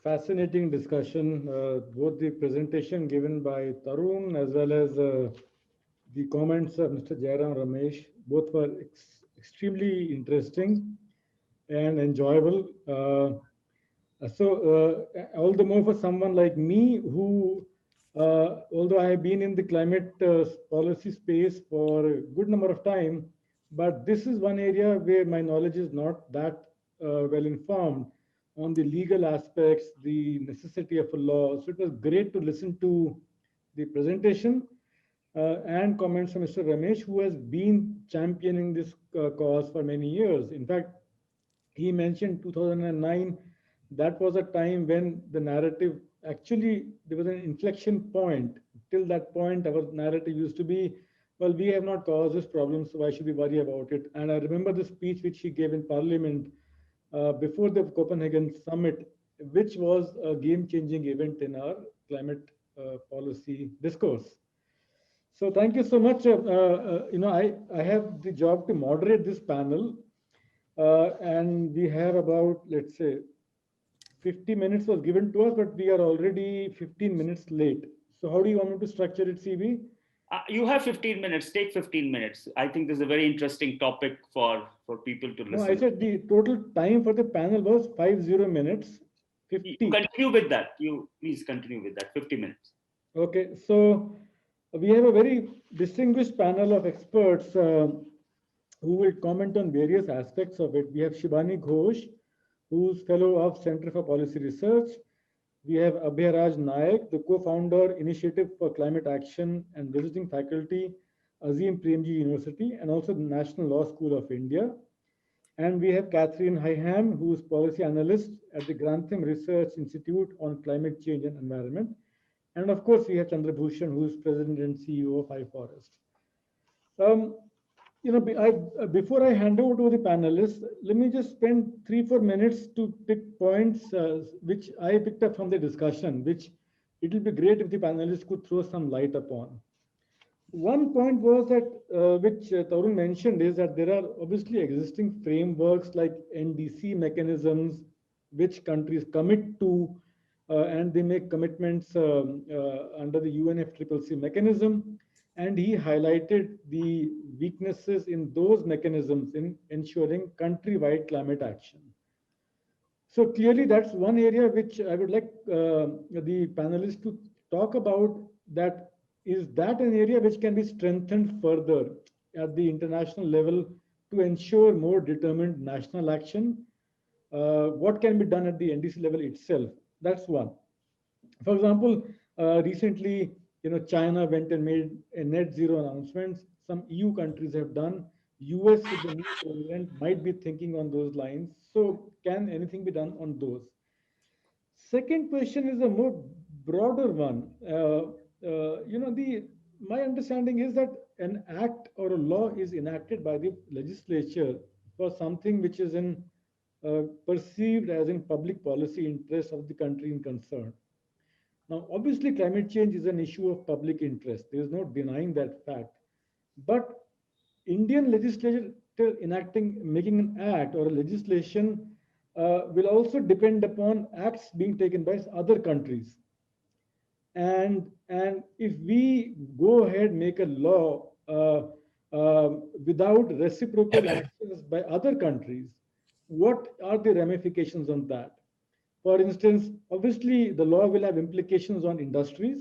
fascinating discussion. Both the presentation given by Tarun as well as the comments of Mr. Jairam Ramesh, both were extremely interesting and enjoyable. All the more for someone like me who, although I have been in the climate policy space for a good number of time, but this is one area where my knowledge is not that well informed on the legal aspects, the necessity of a law. So it was great to listen to the presentation and comments from Mr. Ramesh, who has been championing this cause for many years. In fact, he mentioned 2009. That was a time when the narrative, actually, there was an inflection point. Till that point, our narrative used to be, well, we have not caused this problem, so why should we worry about it? And I remember the speech which he gave in Parliament before the Copenhagen summit, which was a game-changing event in our climate policy discourse. So thank you so much. I have the job to moderate this panel, and we have about, let's say, 50 minutes was given to us, but we are already 15 minutes late. So how do you want me to structure it, CV? You have 15 minutes. Take 15 minutes. I think this is a very interesting topic for people to listen. No, I said the total time for the panel was 50 minutes. 50. You continue with that. You please continue with that. 50 minutes. Okay. So we have a very distinguished panel of experts who will comment on various aspects of it. We have Shibani Ghosh, who's fellow of Center for Policy Research. We have Abhiraj Nayak, the co-founder, Initiative for Climate Action and visiting faculty, Azim Premji University, and also the National Law School of India. And we have Catherine Hyham, who is policy analyst at the Grantham Research Institute on Climate Change and Environment. And of course, we have Chandra Bhushan, who is president and CEO of iFOREST. Before I hand over to the panelists, let me just spend 3-4 minutes to pick points which I picked up from the discussion, which it will be great if the panelists could throw some light upon. One point was that, which Tarun mentioned, is that there are obviously existing frameworks like NDC mechanisms, which countries commit to, and they make commitments under the UNFCCC mechanism. And he highlighted the weaknesses in those mechanisms in ensuring countrywide climate action. So clearly, that's one area which I would like the panelists to talk about. That is that an area which can be strengthened further at the international level to ensure more determined national action? What can be done at the NDC level itself? That's one. For example, recently, China went and made a net zero announcement. Some EU countries have done. US with the new president might be thinking on those lines. So can anything be done on those? Second question is a more broader one. The my understanding is that an act or a law is enacted by the legislature for something which is perceived as in public policy interest of the country in concern. Now, obviously, climate change is an issue of public interest. There is no denying that fact. But Indian legislature making an act or a legislation will also depend upon acts being taken by other countries. And if we go ahead make a law without reciprocal actions by other countries, what are the ramifications on that? For instance, obviously the law will have implications on industries.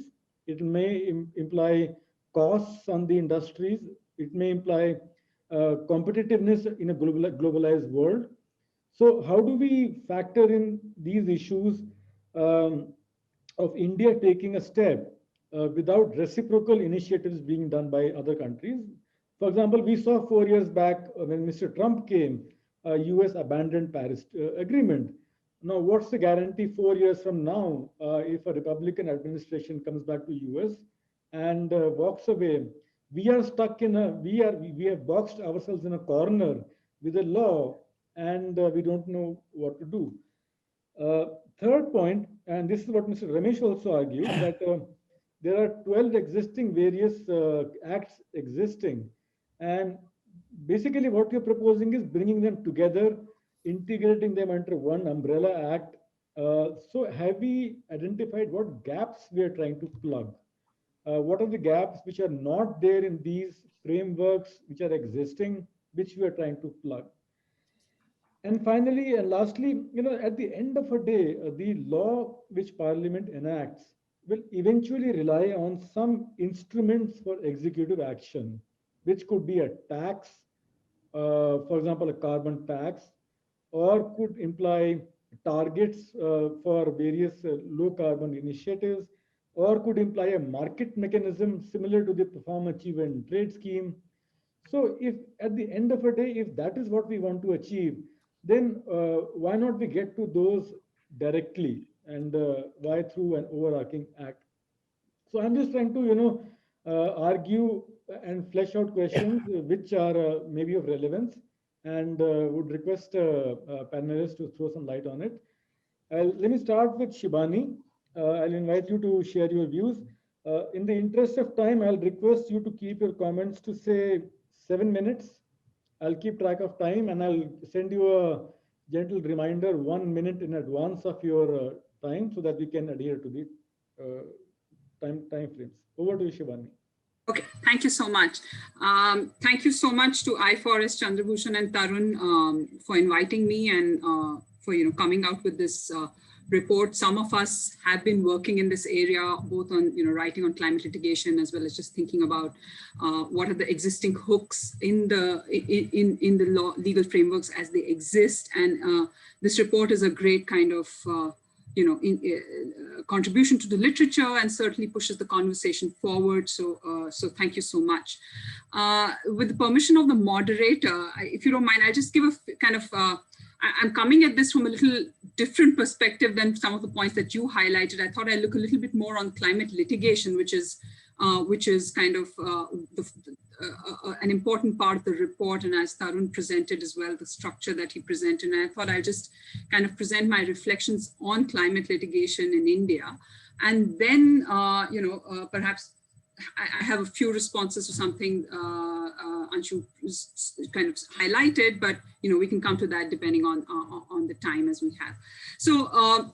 It may imply costs on the industries. It may imply competitiveness in a globalized world. So how do we factor in these issues of India taking a step without reciprocal initiatives being done by other countries? For example, we saw 4 years back when Mr. Trump came, US abandoned Paris Agreement. Now, what's the guarantee 4 years from now if a Republican administration comes back to US and walks away? We are stuck in we have boxed ourselves in a corner with a law, and we don't know what to do. Third point, and this is what Mr. Ramesh also argued, that there are 12 existing various acts existing, and basically what you're proposing is bringing them together, integrating them under one umbrella act. So have we identified what gaps we are trying to plug? What are the gaps which are not there in these frameworks which are existing, which we are trying to plug? And finally, and lastly, at the end of a day, the law which Parliament enacts will eventually rely on some instruments for executive action, which could be a tax, for example, a carbon tax, or could imply targets for various low carbon initiatives, or could imply a market mechanism similar to the perform, achieve, and trade scheme. So if at the end of a day, if that is what we want to achieve, then why not we get to those directly, and why through an overarching act? So I'm just trying to, argue and flesh out questions which are maybe of relevance, and would request panelists to throw some light on it. Let me start with Shibani. I'll invite you to share your views. In the interest of time, I'll request you to keep your comments to say 7 minutes. I'll keep track of time, and I'll send you a gentle reminder 1 minute in advance of your time so that we can adhere to the time frames. Over to you, Shivani. Okay, thank you so much. Thank you so much to iFOREST, Chandrabhushan and Tarun for inviting me and for coming out with this report. Some of us have been working in this area, both on writing on climate litigation as well as just thinking about what are the existing hooks in the legal frameworks as they exist. And this report is a great kind of contribution to the literature and certainly pushes the conversation forward. So, so thank you so much. With the permission of the moderator, if you don't mind, I just give a kind of, I'm coming at this from a little different perspective than some of the points that you highlighted. I thought I'd look a little bit more on climate litigation, which is kind of an important part of the report, and as Tarun presented as well, the structure that he presented. And I thought I'd just kind of present my reflections on climate litigation in India. And then, perhaps I have a few responses to something Anshu kind of highlighted, but we can come to that depending on the time as we have. So,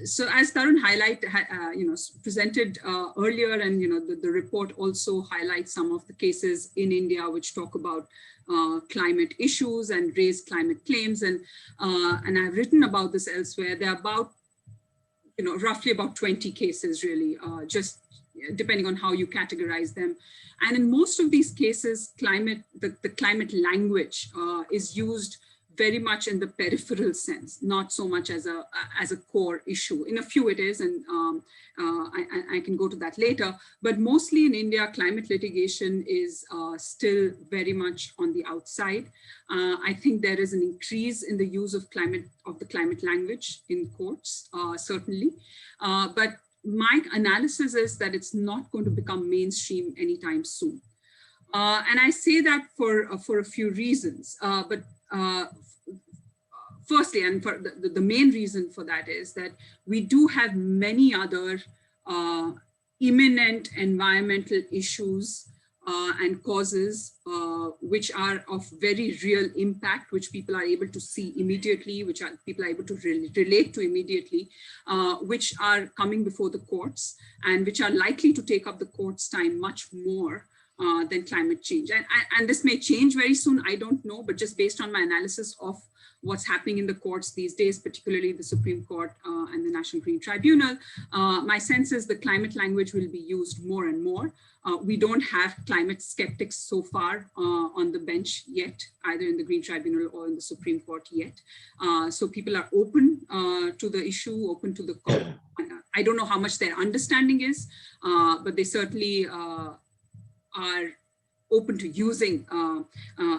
so as Tarun presented earlier, and the report also highlights some of the cases in India which talk about climate issues and raise climate claims, and I've written about this elsewhere. There are about roughly about 20 cases really, just depending on how you categorize them. And in most of these cases, the climate language is used very much in the peripheral sense, not so much as a core issue. In a few it is, and I can go to that later, but mostly in India, climate litigation is still very much on the outside. I think there is an increase in the use of the climate language in courts, certainly, but my analysis is that it's not going to become mainstream anytime soon. And I say that for a few reasons. Firstly, and for the main reason for that is that we do have many other imminent environmental issues and causes which are of very real impact, which people are able to see immediately, which are people are able to relate to immediately, which are coming before the courts and which are likely to take up the court's time much more than climate change. And this may change very soon, I don't know, but just based on my analysis of what's happening in the courts these days, particularly the Supreme Court and the National Green Tribunal, my sense is the climate language will be used more and more. We don't have climate skeptics so far on the bench yet, either in the Green Tribunal or in the Supreme Court yet. So people are open to the issue, open to the court. I don't know how much their understanding is, but they certainly are open to using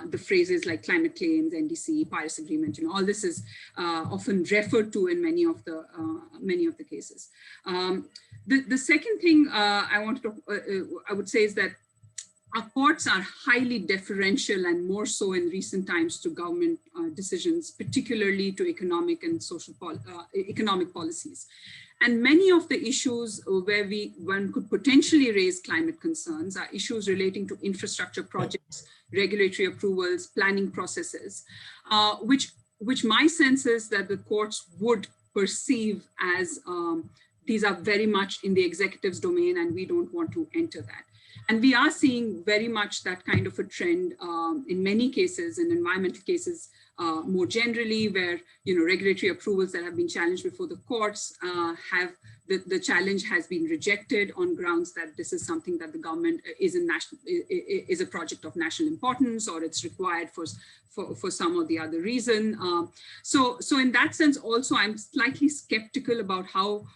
the phrases like climate claims, NDC, Paris Agreement. All this is often referred to in many of the cases. The second thing I would say is that our courts are highly deferential and more so in recent times to government decisions, particularly to economic and social economic policies. And many of the issues where one could potentially raise climate concerns are issues relating to infrastructure projects, regulatory approvals, planning processes, which my sense is that the courts would perceive as these are very much in the executive's domain and we don't want to enter that. And we are seeing very much that kind of a trend in many cases, in environmental cases, more generally, where regulatory approvals that have been challenged before the courts have the challenge has been rejected on grounds that this is something that the government is a project of national importance, or it's required for some or the other reason. So in that sense, also I'm slightly skeptical about how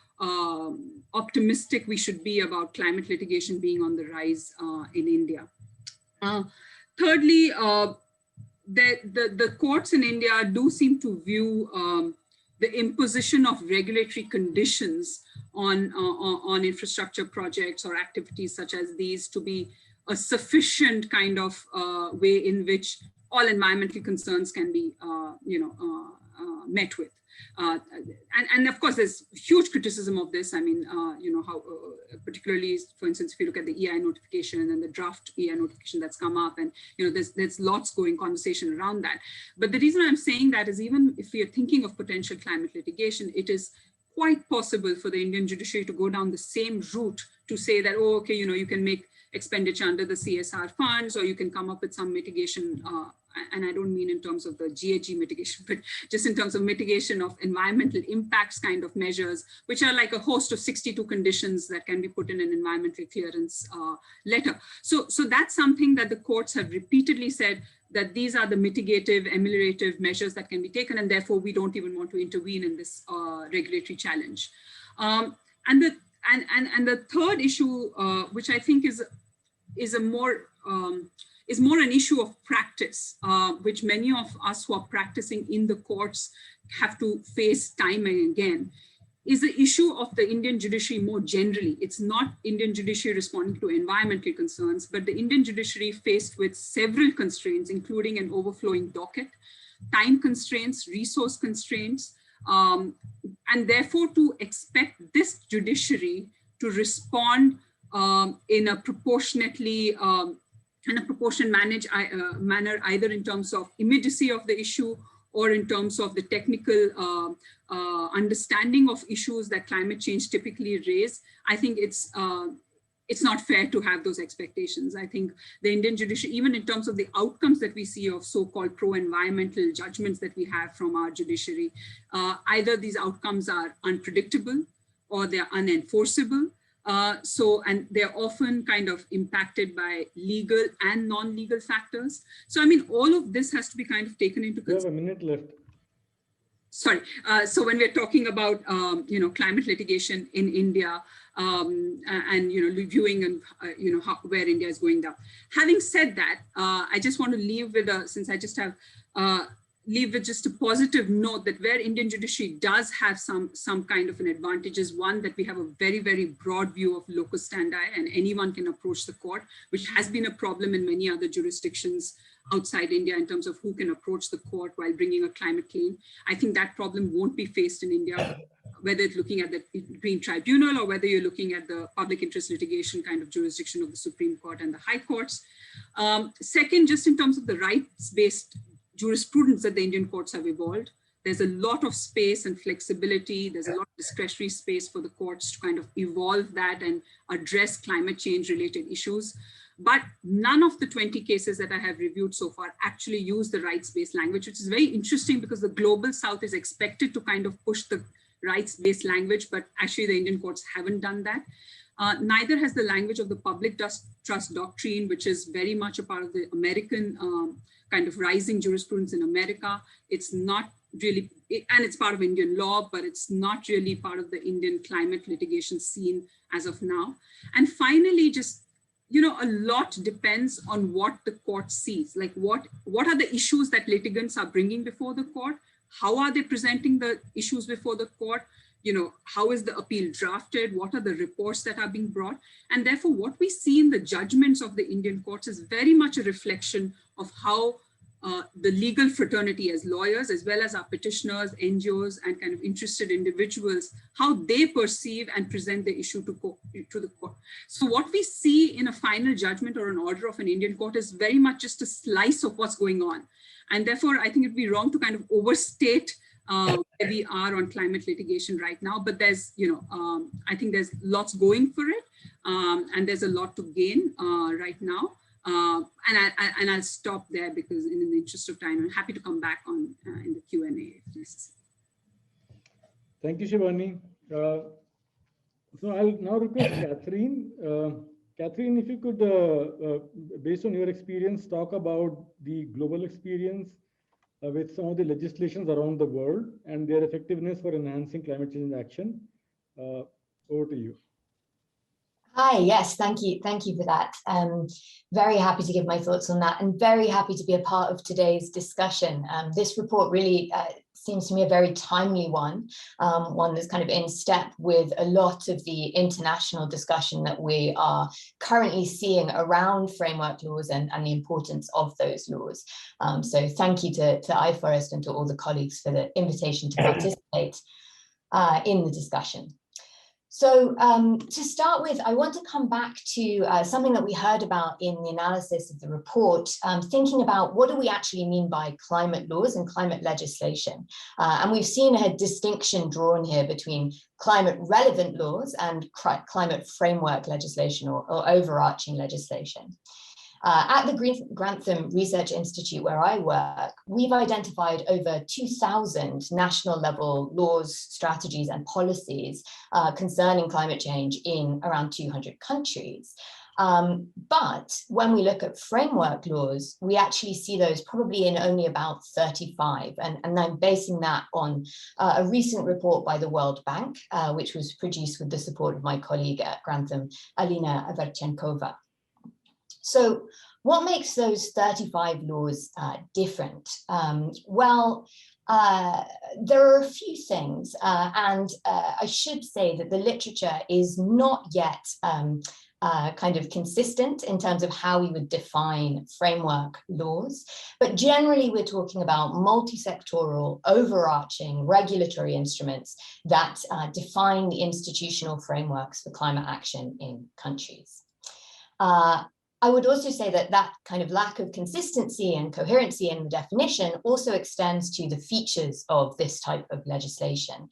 optimistic we should be about climate litigation being on the rise in India. Thirdly, the courts in India do seem to view the imposition of regulatory conditions on infrastructure projects or activities such as these to be a sufficient kind of way in which all environmental concerns can be met with. And of course, there's huge criticism of this. I mean, how, particularly, for instance, if you look at the EI notification and then the draft EI notification that's come up, and there's lots going conversation around that. But the reason I'm saying that is, even if we are thinking of potential climate litigation, it is quite possible for the Indian judiciary to go down the same route to say that, oh, okay, you can make expenditure under the CSR funds, or you can come up with some mitigation, and I don't mean in terms of the GHG mitigation, but just in terms of mitigation of environmental impacts kind of measures, which are like a host of 62 conditions that can be put in an environmental clearance letter. So that's something that the courts have repeatedly said, that these are the mitigative, ameliorative measures that can be taken, and therefore we don't even want to intervene in this regulatory challenge. And the third issue, which I think is more an issue of practice, which many of us who are practicing in the courts have to face time and again, is the issue of the Indian judiciary more generally. It's not Indian judiciary responding to environmental concerns, but the Indian judiciary faced with several constraints, including an overflowing docket, time constraints, resource constraints, and therefore to expect this judiciary to respond in a proportionately manner, either in terms of immediacy of the issue or in terms of the technical understanding of issues that climate change typically raise. I think it's not fair to have those expectations. I think the Indian judiciary, even in terms of the outcomes that we see of so-called pro-environmental judgments that we have from our judiciary, either these outcomes are unpredictable or they're unenforceable. And they're often kind of impacted by legal and non-legal factors. So, I mean, all of this has to be kind of taken into consideration. We have a minute left. Sorry. So when we're talking about, climate litigation in India and, reviewing and, where India is going down. Having said that, I just want to leave with since I just have, leave with just a positive note that where Indian judiciary does have some kind of an advantage is one, that we have a very, very broad view of locus standi and anyone can approach the court, which has been a problem in many other jurisdictions outside India in terms of who can approach the court while bringing a climate claim. I think that problem won't be faced in India, whether it's looking at the Green Tribunal or whether you're looking at the public interest litigation kind of jurisdiction of the Supreme Court and the high courts. Second, just in terms of the rights-based jurisprudence that the Indian courts have evolved, there's a lot of space and flexibility. There's a lot of discretionary space for the courts to kind of evolve that and address climate change related issues. But none of the 20 cases that I have reviewed so far actually use the rights-based language, which is very interesting because the global south is expected to kind of push the rights-based language, but actually the Indian courts haven't done that. Neither has the language of the public trust doctrine, which is very much a part of the American kind of rising jurisprudence in America. It's not really, and it's part of Indian law, but it's not really part of the Indian climate litigation scene as of now. And finally, just, you know, a lot depends on what the court sees, like what are the issues that litigants are bringing before the court? How are they presenting the issues before the court? You know, how is the appeal drafted? What are the reports that are being brought? And therefore, what we see in the judgments of the Indian courts is very much a reflection of how the legal fraternity as lawyers, as well as our petitioners, NGOs, and kind of interested individuals, how they perceive and present the issue to the court. So what we see in a final judgment or an order of an Indian court is very much just a slice of what's going on. And therefore, I think it'd be wrong to kind of overstate where we are on climate litigation right now. But there's, you know, I think there's lots going for it, and there's a lot to gain right now. And I'll stop there because in the interest of time, I'm happy to come back on in the Q&A if necessary. Thank you, Shivani. So I'll now request Catherine. Catherine, if you could, based on your experience, talk about the global experience with some of the legislations around the world and their effectiveness for enhancing climate change action. Over to you. Hi, yes, thank you. Thank you for that. Very happy to give my thoughts on that and very happy to be a part of today's discussion. This report really seems to me a very timely one, one that's kind of in step with a lot of the international discussion that we are currently seeing around framework laws and the importance of those laws. So thank you to iFOREST and to all the colleagues for the invitation to participate in the discussion. So to start with, I want to come back to something that we heard about in the analysis of the report, thinking about what do we actually mean by climate laws and climate legislation. And we've seen a distinction drawn here between climate relevant laws and climate framework legislation or overarching legislation. At the Grantham Research Institute, where I work, we've identified over 2,000 national level laws, strategies, and policies concerning climate change in around 200 countries. But when we look at framework laws, we actually see those probably in only about 35. And I'm basing that on a recent report by the World Bank, which was produced with the support of my colleague at Grantham, Alina Averchenkova. So what makes those 35 laws different? Well, there are a few things, and I should say that the literature is not yet kind of consistent in terms of how we would define framework laws, but generally we're talking about multi-sectoral, overarching regulatory instruments that define the institutional frameworks for climate action in countries. I would also say that that kind of lack of consistency and coherency in the definition also extends to the features of this type of legislation.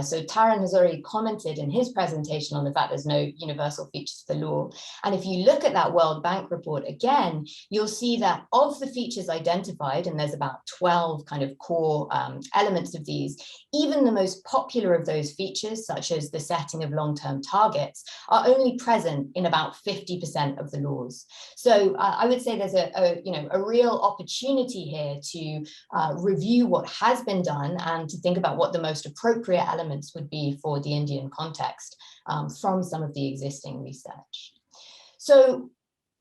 So Taran has already commented in his presentation on the fact there's no universal features to the law. And if you look at that World Bank report again, you'll see that of the features identified, and there's about 12 kind of core elements of these, even the most popular of those features, such as the setting of long-term targets, are only present in about 50% of the laws. So I would say there's a real opportunity here to review what has been done and to think about what the most appropriate elements would be for the Indian context from some of the existing research. So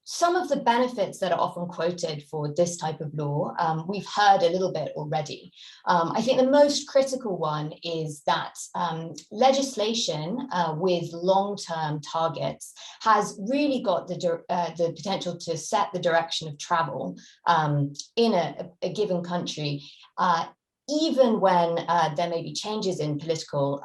Some of the benefits that are often quoted for this type of law, we've heard a little bit already. I think the most critical one is that legislation with long-term targets has really got the potential to set the direction of travel in a given country, even when there may be changes in political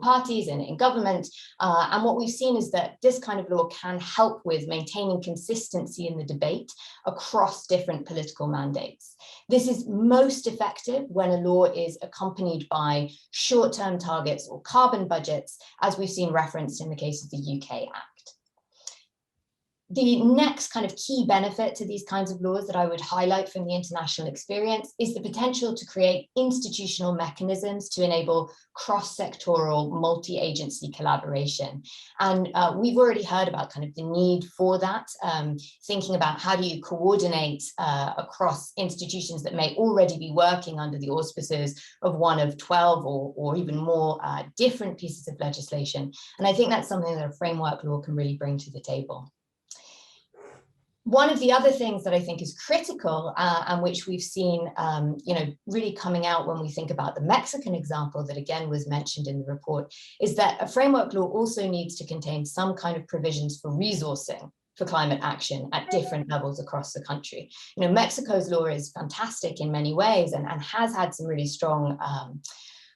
parties and in government. And what we've seen is that this kind of law can help with maintaining consistency in the debate across different political mandates. This is most effective when a law is accompanied by short-term targets or carbon budgets, as we've seen referenced in the case of the UK Act. The next kind of key benefit to these kinds of laws that I would highlight from the international experience is the potential to create institutional mechanisms to enable cross-sectoral multi-agency collaboration. And we've already heard about kind of the need for that, thinking about how do you coordinate across institutions that may already be working under the auspices of one of 12 or even more different pieces of legislation. And I think that's something that a framework law can really bring to the table. One of the other things that I think is critical and which we've seen really coming out when we think about the Mexican example that again was mentioned in the report is that a framework law also needs to contain some kind of provisions for resourcing for climate action at different levels across the country. You know, Mexico's law is fantastic in many ways and has had some really strong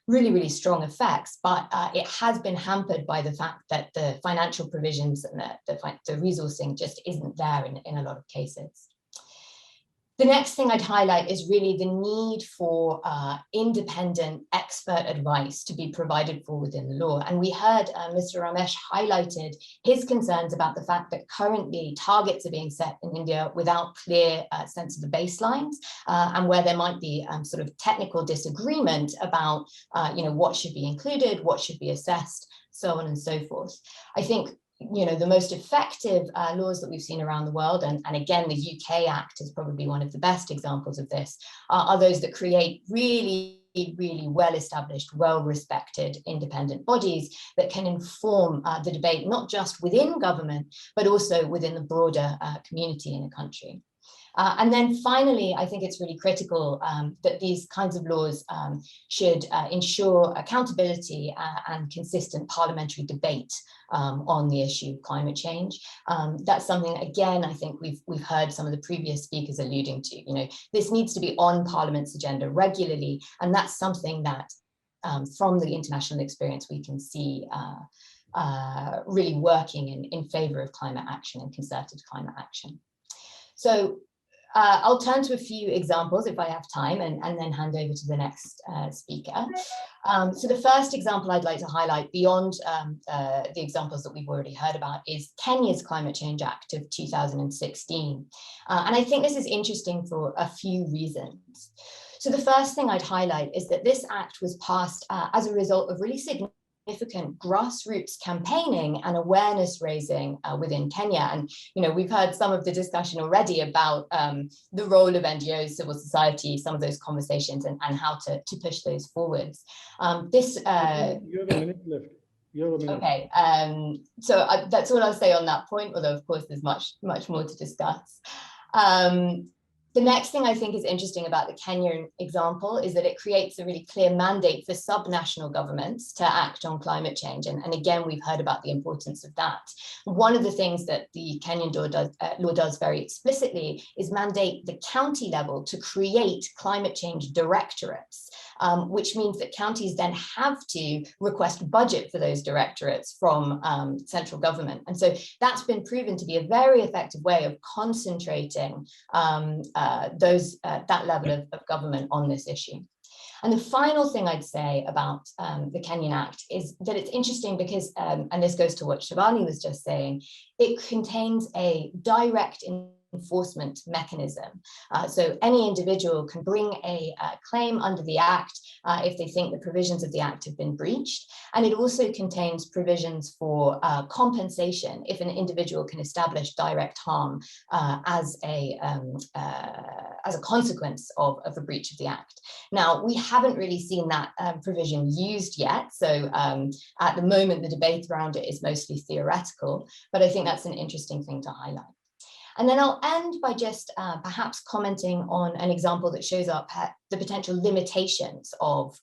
really strong effects, but it has been hampered by the fact that the financial provisions and the resourcing just isn't there in a lot of cases. The next thing I'd highlight is really the need for independent expert advice to be provided for within the law. And we heard Mr. Ramesh highlighted his concerns about the fact that currently targets are being set in India without clear sense of the baselines and where there might be sort of technical disagreement about what should be included, what should be assessed, so on and so forth. I think the most effective laws that we've seen around the world, and again, the UK Act is probably one of the best examples of this, are those that create really well-established, well-respected independent bodies that can inform the debate, not just within government, but also within the broader community in a country. And then finally, I think it's really critical that these kinds of laws should ensure accountability and consistent parliamentary debate on the issue of climate change. That's something, again, I think we've heard some of the previous speakers alluding to. This needs to be on Parliament's agenda regularly, and that's something that from the international experience we can see really working in favor of climate action and concerted climate action. So I'll turn to a few examples if I have time and then hand over to the next speaker. So the first example I'd like to highlight beyond the examples that we've already heard about is Kenya's Climate Change Act of 2016. And I think this is interesting for a few reasons. So the first thing I'd highlight is that this act was passed as a result of really significant grassroots campaigning and awareness raising within Kenya. And, we've heard some of the discussion already about the role of NGOs, civil society, some of those conversations and how to push those forwards. You have a minute left. Okay, so that's all I'll say on that point, although of course there's much more to discuss. The next thing I think is interesting about the Kenyan example is that it creates a really clear mandate for subnational governments to act on climate change. And again, we've heard about the importance of that. One of the things that the Kenyan law does very explicitly is mandate the county level to create climate change directorates, which means that counties then have to request budget for those directorates from central government. And so that's been proven to be a very effective way of concentrating that level of government on this issue. And the final thing I'd say about the Kenyan Act is that it's interesting because, and this goes to what Shivani was just saying, it contains a direct enforcement mechanism. So any individual can bring a claim under the Act if they think the provisions of the Act have been breached. And it also contains provisions for compensation if an individual can establish direct harm as a consequence of a breach of the Act. Now, we haven't really seen that provision used yet. So at the moment, the debate around it is mostly theoretical, but I think that's an interesting thing to highlight. And then I'll end by just perhaps commenting on an example that shows up the potential limitations of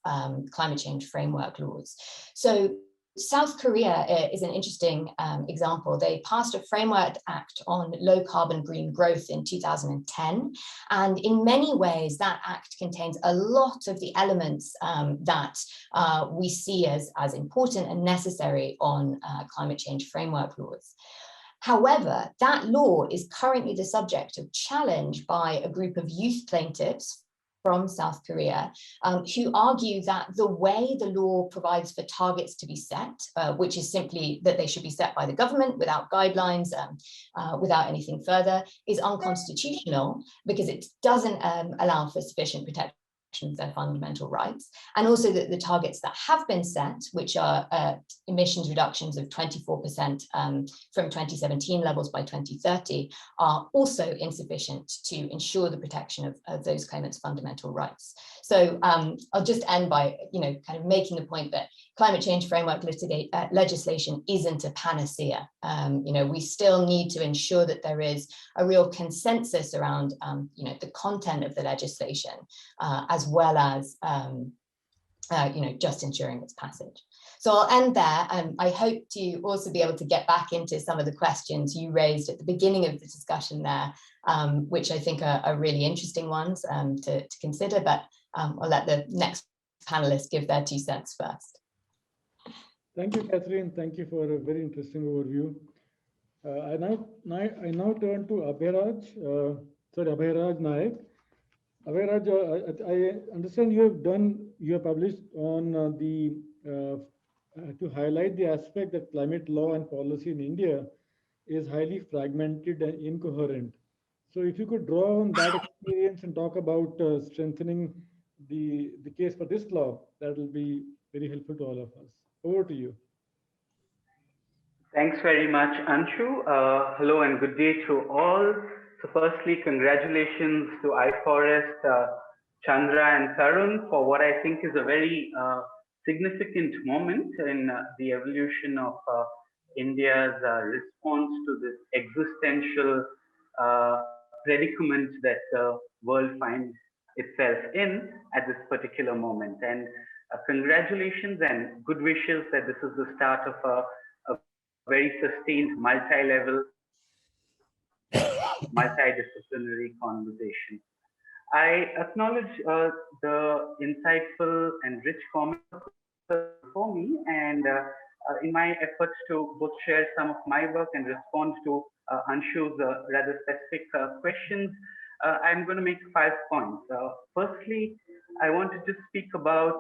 climate change framework laws. So South Korea is an interesting example. They passed a framework act on low carbon green growth in 2010. And in many ways, that act contains a lot of the elements that we see as important and necessary on climate change framework laws. However, that law is currently the subject of challenge by a group of youth plaintiffs from South Korea, who argue that the way the law provides for targets to be set, which is simply that they should be set by the government without guidelines, without anything further, is unconstitutional because it doesn't allow for sufficient protection of their fundamental rights, and also that the targets that have been set, which are emissions reductions of 24% from 2017 levels by 2030, are also insufficient to ensure the protection of those claimants' fundamental rights. So I'll just end by, kind of making the point that climate change framework legislation isn't a panacea. We still need to ensure that there is a real consensus around, the content of the legislation, as well as, just ensuring its passage. So I'll end there. I hope to also be able to get back into some of the questions you raised at the beginning of the discussion there, which I think are really interesting ones to consider, but I'll let the next panelists give their 2 cents first. Thank you, Catherine. Thank you for a very interesting overview. I now turn to Abhairaj Naik. Abhairaj, I understand you have published on to highlight the aspect that climate law and policy in India is highly fragmented and incoherent. So if you could draw on that experience and talk about strengthening the case for this law, that will be very helpful to all of us. Over to you. Thanks very much, Anshu. Hello and good day to all. So firstly, congratulations to iFOREST, Chandra and Tarun for what I think is a very significant moment in the evolution of India's response to this existential predicament that the world finds itself in at this particular moment. And congratulations and good wishes that this is the start of a very sustained multi-level, multidisciplinary conversation. I acknowledge the insightful and rich comments for me, and in my efforts to both share some of my work and respond to Anshu's rather specific questions, I'm going to make 5 points. Firstly, I want to just speak about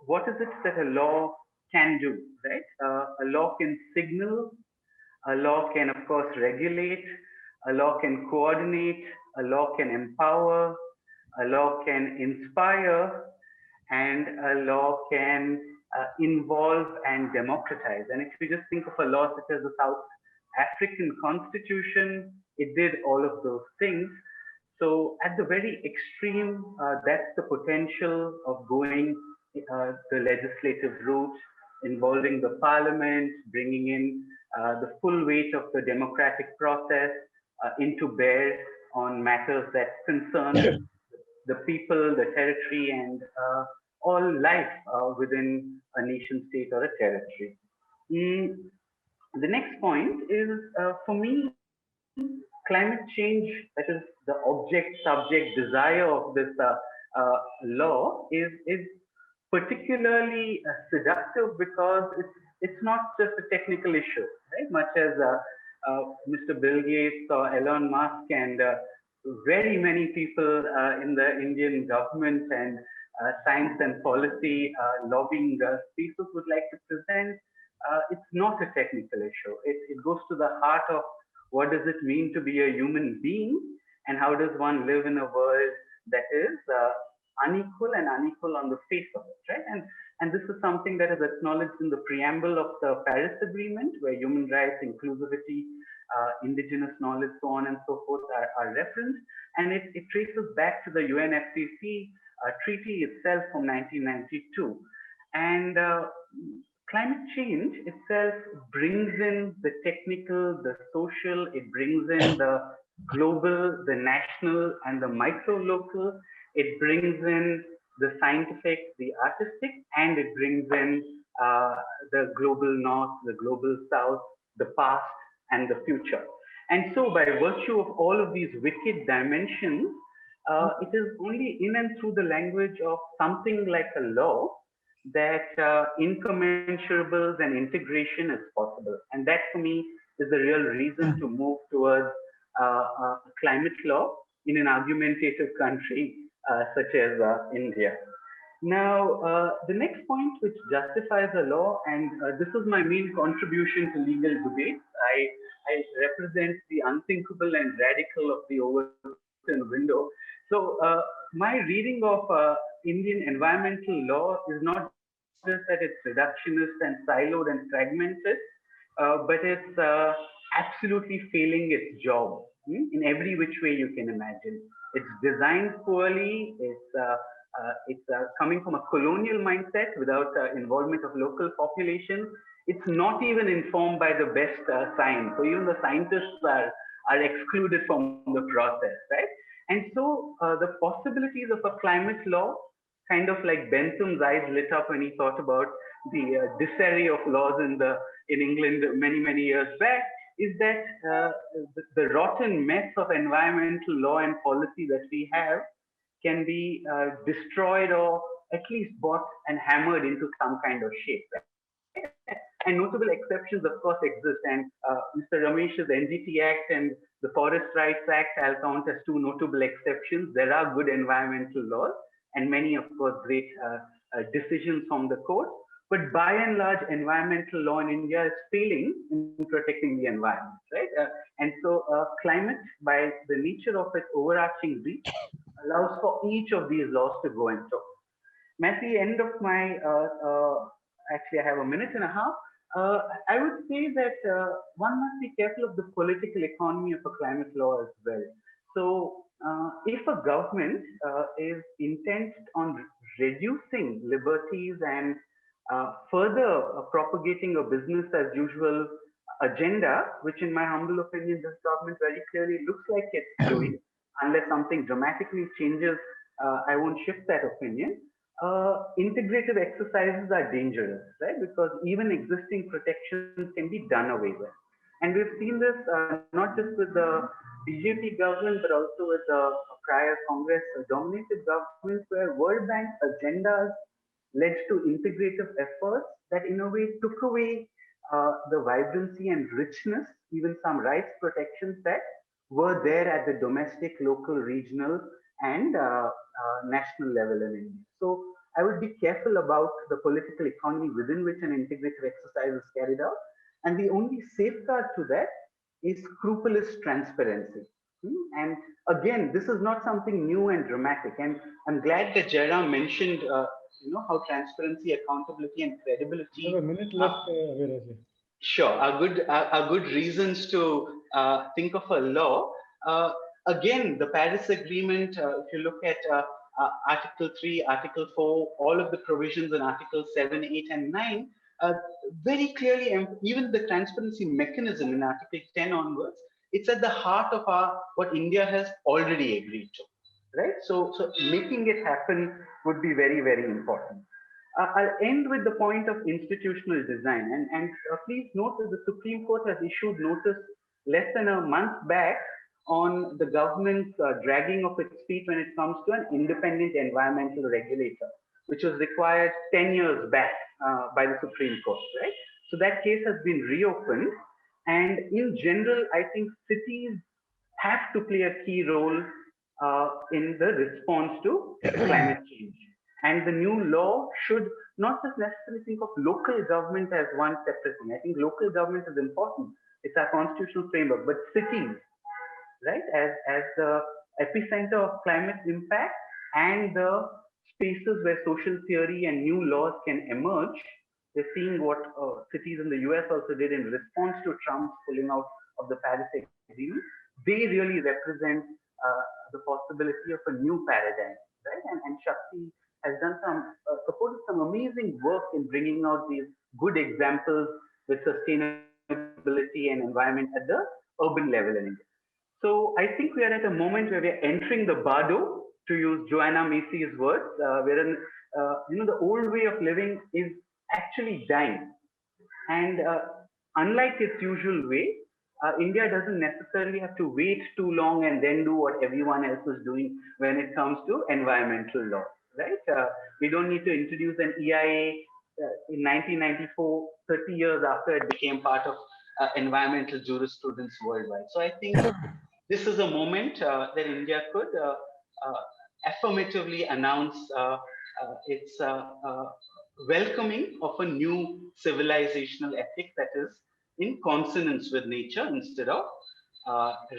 what is it that a law can do, right? A law can signal, a law can, of course, regulate, a law can coordinate, a law can empower, a law can inspire, and a law can involve and democratize. And if you just think of a law such as the South African Constitution, it did all of those things. So at the very extreme, that's the potential of going the legislative route, involving the parliament, bringing in the full weight of the democratic process into bear on matters that concern the people, the territory, and all life within a nation state or a territory. The next point is, for me, climate change, that is the object, subject, desire of this law, is particularly seductive because it's not just a technical issue, right? Much as Mr. Bill Gates or Elon Musk and very many people in the Indian government and science and policy lobbying spaces would like to present, it's not a technical issue. It goes to the heart of what does it mean to be a human being, and how does one live in a world that is unequal and unequal on the face of it, right? And this is something that is acknowledged in the preamble of the Paris Agreement, where human rights, inclusivity, indigenous knowledge, so on and so forth are referenced. And it traces back to the UNFCCC treaty itself from 1992. And climate change itself brings in the technical, the social, it brings in the global, the national, and the micro-local. It brings in the scientific, the artistic, and it brings in the global north, the global south, the past, and the future. And so by virtue of all of these wicked dimensions, it is only in and through the language of something like a law that incommensurables and integration is possible. And that for me is the real reason to move towards climate law in an argumentative country such as India. Now, the next point which justifies a law, and this is my main contribution to legal debate. I represent the unthinkable and radical of the Overton window. So my reading of Indian environmental law is not just that it's reductionist and siloed and fragmented, but it's absolutely failing its job in every which way you can imagine. It's designed poorly. It's coming from a colonial mindset without involvement of local population. It's not even informed by the best science. So even the scientists are excluded from the process, right? And so the possibilities of a climate law, kind of like Bentham's eyes lit up when he thought about the disarray of laws in England many years back, is that the rotten mess of environmental law and policy that we have can be destroyed or at least bought and hammered into some kind of shape. Right? And notable exceptions, of course, exist. And Mr. Ramesh's NGT Act and the Forest Rights Act, I'll count as two notable exceptions. There are good environmental laws and many, of course, great decisions from the court. But by and large, environmental law in India is failing in protecting the environment, right? And so climate, by the nature of its overarching reach, allows for each of these laws to go and talk. At the end of my, actually I have a minute and a half, I would say that one must be careful of the political economy of a climate law as well. So if a government is intent on reducing liberties and further propagating a business as usual agenda, which in my humble opinion, this government very clearly looks like it's doing, unless something dramatically changes, I won't shift that opinion. Integrative exercises are dangerous, right? Because even existing protections can be done away with. And we've seen this not just with the BJP government, but also with the prior Congress-dominated governments, where World Bank agendas led to integrative efforts that in a way took away the vibrancy and richness, even some rights protections that were there at the domestic, local, regional, and national level in India. So I would be careful about the political economy within which an integrative exercise is carried out. And the only safeguard to that is scrupulous transparency. And again, this is not something new and dramatic. And I'm glad that Jairam mentioned how transparency, accountability, and credibility. You have a minute left, Viraj. Sure, are good reasons to think of a law. Again, the Paris Agreement, if you look at Article 3, Article 4, all of the provisions in Articles 7, 8, and 9, very clearly, even the transparency mechanism in Article 10 onwards, it's at the heart of what India has already agreed to, right? So making it happen would be very, very important. I'll end with the point of institutional design. And please note that the Supreme Court has issued notice less than a month back on the government's dragging of its feet when it comes to an independent environmental regulator, which was required 10 years back by the Supreme Court, right? So that case has been reopened. And in general, I think cities have to play a key role in the response to climate change. And the new law should not just necessarily think of local government as one separate thing. I think local government is important, it's our constitutional framework, but cities, right, as the epicenter of climate impact and the spaces where social theory and new laws can emerge. We're seeing what cities in the US also did in response to Trump's pulling out of the Paris Agreement. They really represent the possibility of a new paradigm, right? And Shakti has done supported some amazing work in bringing out these good examples with sustainability and environment at the urban level in India. So I think we are at a moment where we are entering the bardo, to use Joanna Macy's words, wherein the old way of living is actually dying. And unlike its usual way, India doesn't necessarily have to wait too long and then do what everyone else is doing when it comes to environmental law, right? We don't need to introduce an EIA in 1994, 30 years after it became part of environmental jurisprudence worldwide. So I think this is a moment that India could affirmatively announce its welcoming of a new civilizational ethic that is in consonance with nature instead of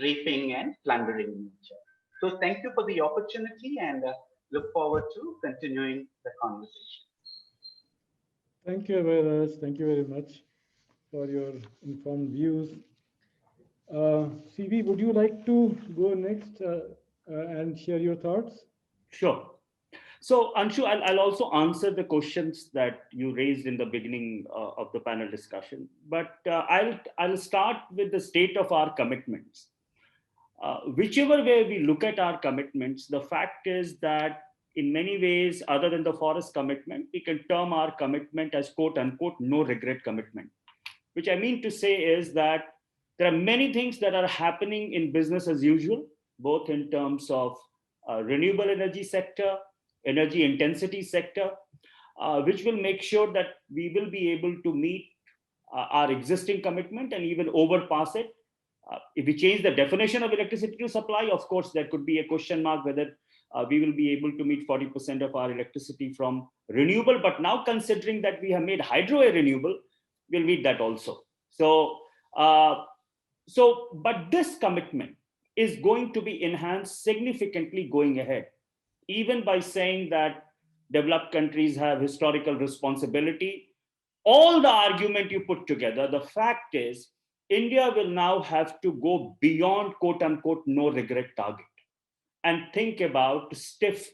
raping and plundering nature. So thank you for the opportunity and look forward to continuing the conversation. Thank you, Aviraj. Thank you very much for your informed views. CV, would you like to go next and share your thoughts? Sure. So Anshu, I'll also answer the questions that you raised in the beginning of the panel discussion, but I'll start with the state of our commitments. Whichever way we look at our commitments, the fact is that in many ways, other than the forest commitment, we can term our commitment as quote unquote, no regret commitment, which I mean to say is that there are many things that are happening in business as usual, both in terms of renewable energy sector, energy intensity sector, which will make sure that we will be able to meet our existing commitment and even overpass it. If we change the definition of electricity to supply, of course, there could be a question mark whether we will be able to meet 40% of our electricity from renewable. But now considering that we have made hydro a renewable, we'll meet that also. So, but this commitment is going to be enhanced significantly going ahead, even by saying that developed countries have historical responsibility. All the argument you put together, the fact is India will now have to go beyond quote unquote no regret target and think about stiff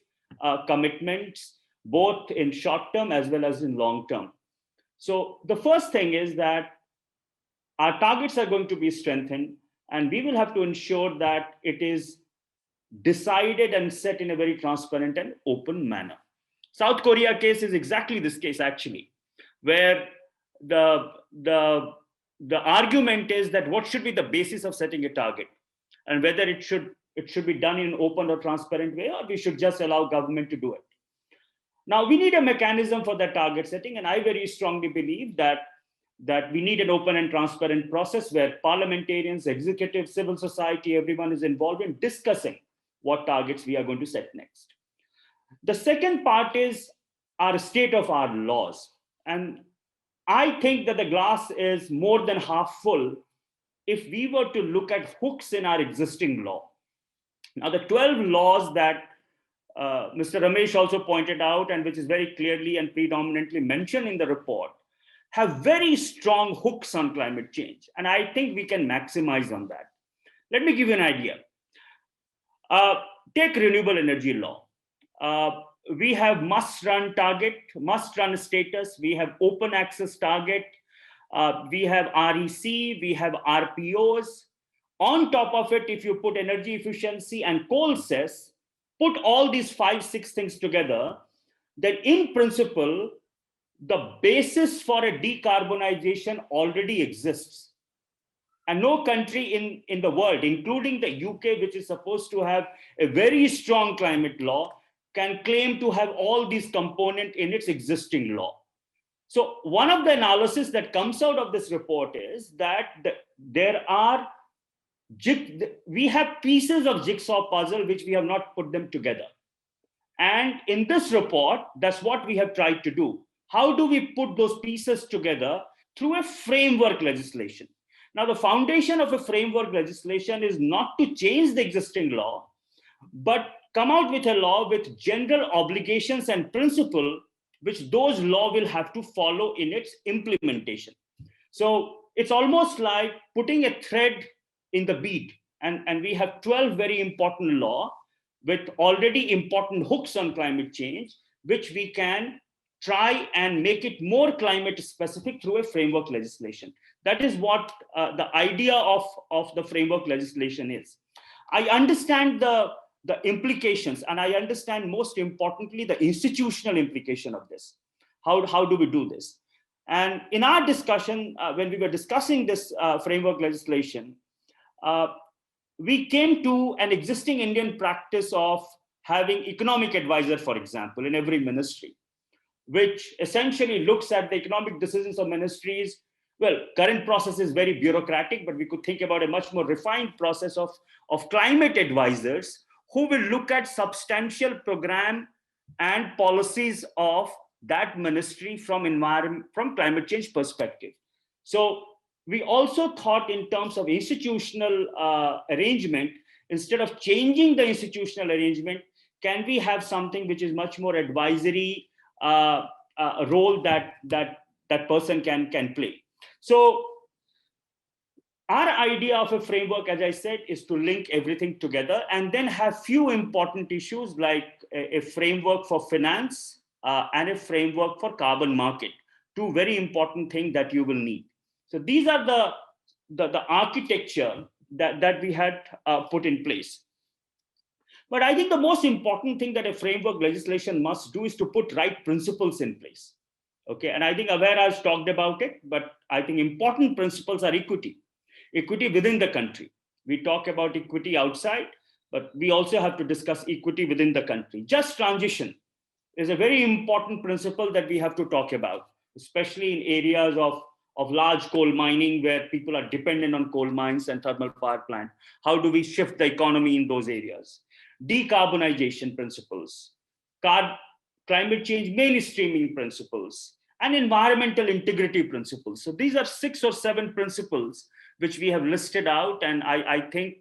commitments, both in short term as well as in long term. So the first thing is that our targets are going to be strengthened, and we will have to ensure that it is decided and set in a very transparent and open manner. South Korea case is exactly this case actually, where the argument is that what should be the basis of setting a target, and whether it should be done in an open or transparent way, or we should just allow government to do it. Now we need a mechanism for that target setting, and I very strongly believe that we need an open and transparent process where parliamentarians, executive, civil society, everyone is involved in discussing what targets we are going to set next. The second part is our state of our laws. And I think that the glass is more than half full if we were to look at hooks in our existing law. Now, the 12 laws that Mr. Ramesh also pointed out, and which is very clearly and predominantly mentioned in the report, have very strong hooks on climate change. And I think we can maximize on that. Let me give you an idea. Take renewable energy law. We have must-run target, must-run status. We have open access target. We have REC. We have RPOs. On top of it, if you put energy efficiency and coal cess, put all these 5-6 things together, then in principle, the basis for a decarbonization already exists. And no country in the world, including the UK, which is supposed to have a very strong climate law, can claim to have all these components in its existing law. So one of the analysis that comes out of this report is that we have pieces of jigsaw puzzle which we have not put them together. And in this report, that's what we have tried to do. How do we put those pieces together? Through a framework legislation. Now, the foundation of a framework legislation is not to change the existing law, but come out with a law with general obligations and principle which those law will have to follow in its implementation. So it's almost like putting a thread in the bead, and we have 12 very important law with already important hooks on climate change, which we can try and make it more climate specific through a framework legislation. That is what the idea of the framework legislation is. I understand the implications, and I understand most importantly the institutional implication of this. How do we do this? And in our discussion, when we were discussing this framework legislation, we came to an existing Indian practice of having economic advisor, for example, in every ministry, which essentially looks at the economic decisions of ministries. Well, current process is very bureaucratic, but we could think about a much more refined process of climate advisors who will look at substantial program and policies of that ministry from climate change perspective. So we also thought in terms of institutional arrangement. Instead of changing the institutional arrangement, can we have something which is much more advisory role that person can play? So our idea of a framework, as I said, is to link everything together and then have few important issues like a framework for finance and a framework for carbon market, two very important things that you will need. So these are the architecture that we had put in place. But I think the most important thing that a framework legislation must do is to put right principles in place. Okay, and I think Aware has talked about it, but I think important principles are equity within the country. We talk about equity outside, but we also have to discuss equity within the country. Just transition is a very important principle that we have to talk about, especially in areas of large coal mining where people are dependent on coal mines and thermal power plant. How do we shift the economy in those areas? Decarbonization principles, climate change mainstreaming principles, and environmental integrity principles. So these are 6 or 7 principles which we have listed out. And I think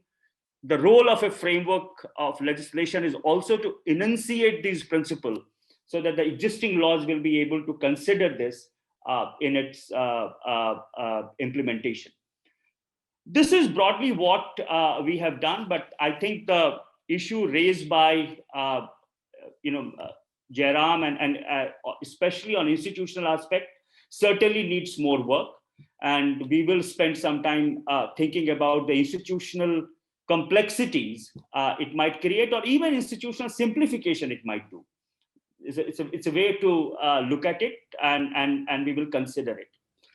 the role of a framework of legislation is also to enunciate these principles so that the existing laws will be able to consider this in its implementation. This is broadly what we have done, but I think the issue raised by Jairam and especially on institutional aspect certainly needs more work, and we will spend some time thinking about the institutional complexities it might create, or even institutional simplification it might do. It's a way to look at it, and we will consider it.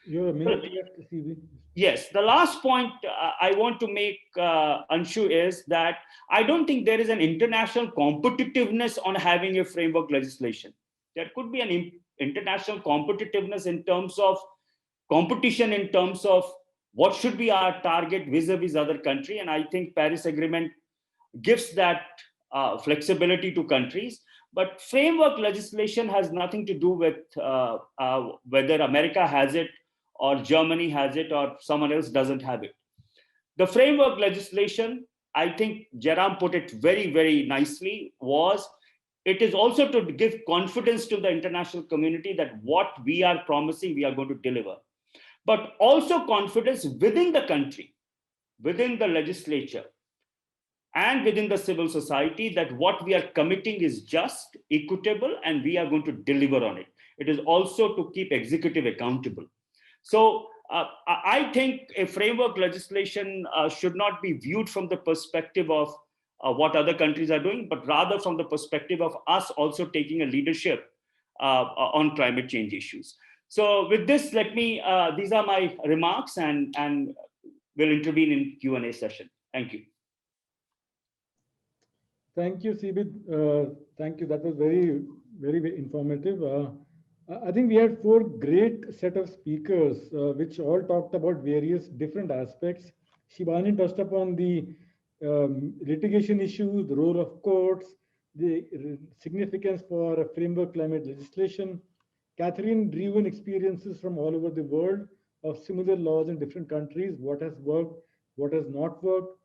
You're a minute left, CV. Yes, the last point I want to make, Anshu, is that I don't think there is an international competitiveness on having a framework legislation. There could be an international competitiveness in terms of competition, in terms of what should be our target vis-a-vis other country. And I think Paris Agreement gives that flexibility to countries. But framework legislation has nothing to do with whether America has it or Germany has it or someone else doesn't have it. The framework legislation, I think Jairam put it very, very nicely, it is also to give confidence to the international community that what we are promising, we are going to deliver. But also confidence within the country, within the legislature, and within the civil society that what we are committing is just, equitable, and we are going to deliver on it. It is also to keep executive accountable. So I think a framework legislation should not be viewed from the perspective of what other countries are doing, but rather from the perspective of us also taking a leadership on climate change issues. So with this, these are my remarks, and we'll intervene in Q&A session. Thank you. Thank you, CB. Thank you. That was very, very informative. I think we had 4 great set of speakers, which all talked about various different aspects. Shivani touched upon the litigation issues, the role of courts, the significance for a framework climate legislation. Catherine drew in experiences from all over the world of similar laws in different countries, what has worked, what has not worked.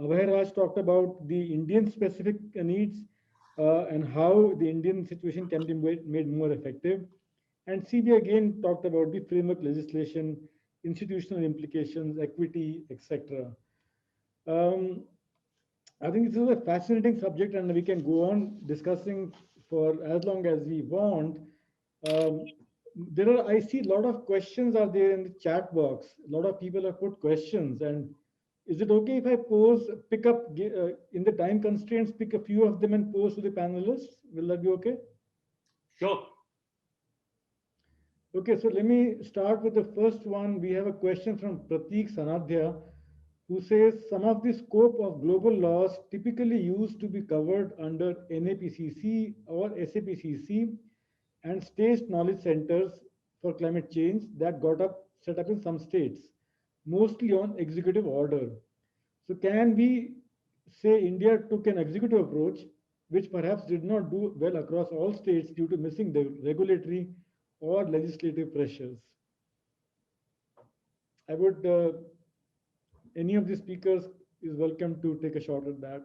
Abhay Raj talked about the Indian specific needs and how the Indian situation can be made more effective. And CB again talked about the framework legislation, institutional implications, equity, etc. I think this is a fascinating subject, and we can go on discussing for as long as we want. I see a lot of questions are there in the chat box. A lot of people have put questions, and is it okay if I pick up in the time constraints, pick a few of them and pose to the panelists? Will that be okay? Sure. Okay, so let me start with the first one. We have a question from Prateek Sanadhya, who says some of the scope of global laws typically used to be covered under NAPCC or SAPCC and state knowledge centers for climate change that set up in some states, mostly on executive order. So can we say India took an executive approach, which perhaps did not do well across all states due to missing the regulatory or legislative pressures? I would, any of the speakers is welcome to take a shot at that.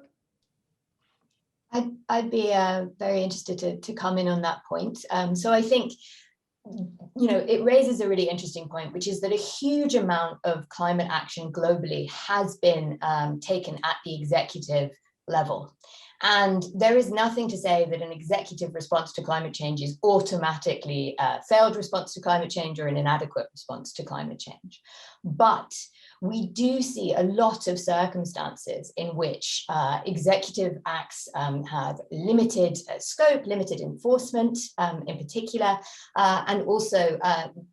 I'd be very interested to come in on that point. So I think, it raises a really interesting point, which is that a huge amount of climate action globally has been taken at the executive level. And there is nothing to say that an executive response to climate change is automatically a failed response to climate change or an inadequate response to climate change. But we do see a lot of circumstances in which executive acts have limited scope, limited enforcement in particular, and also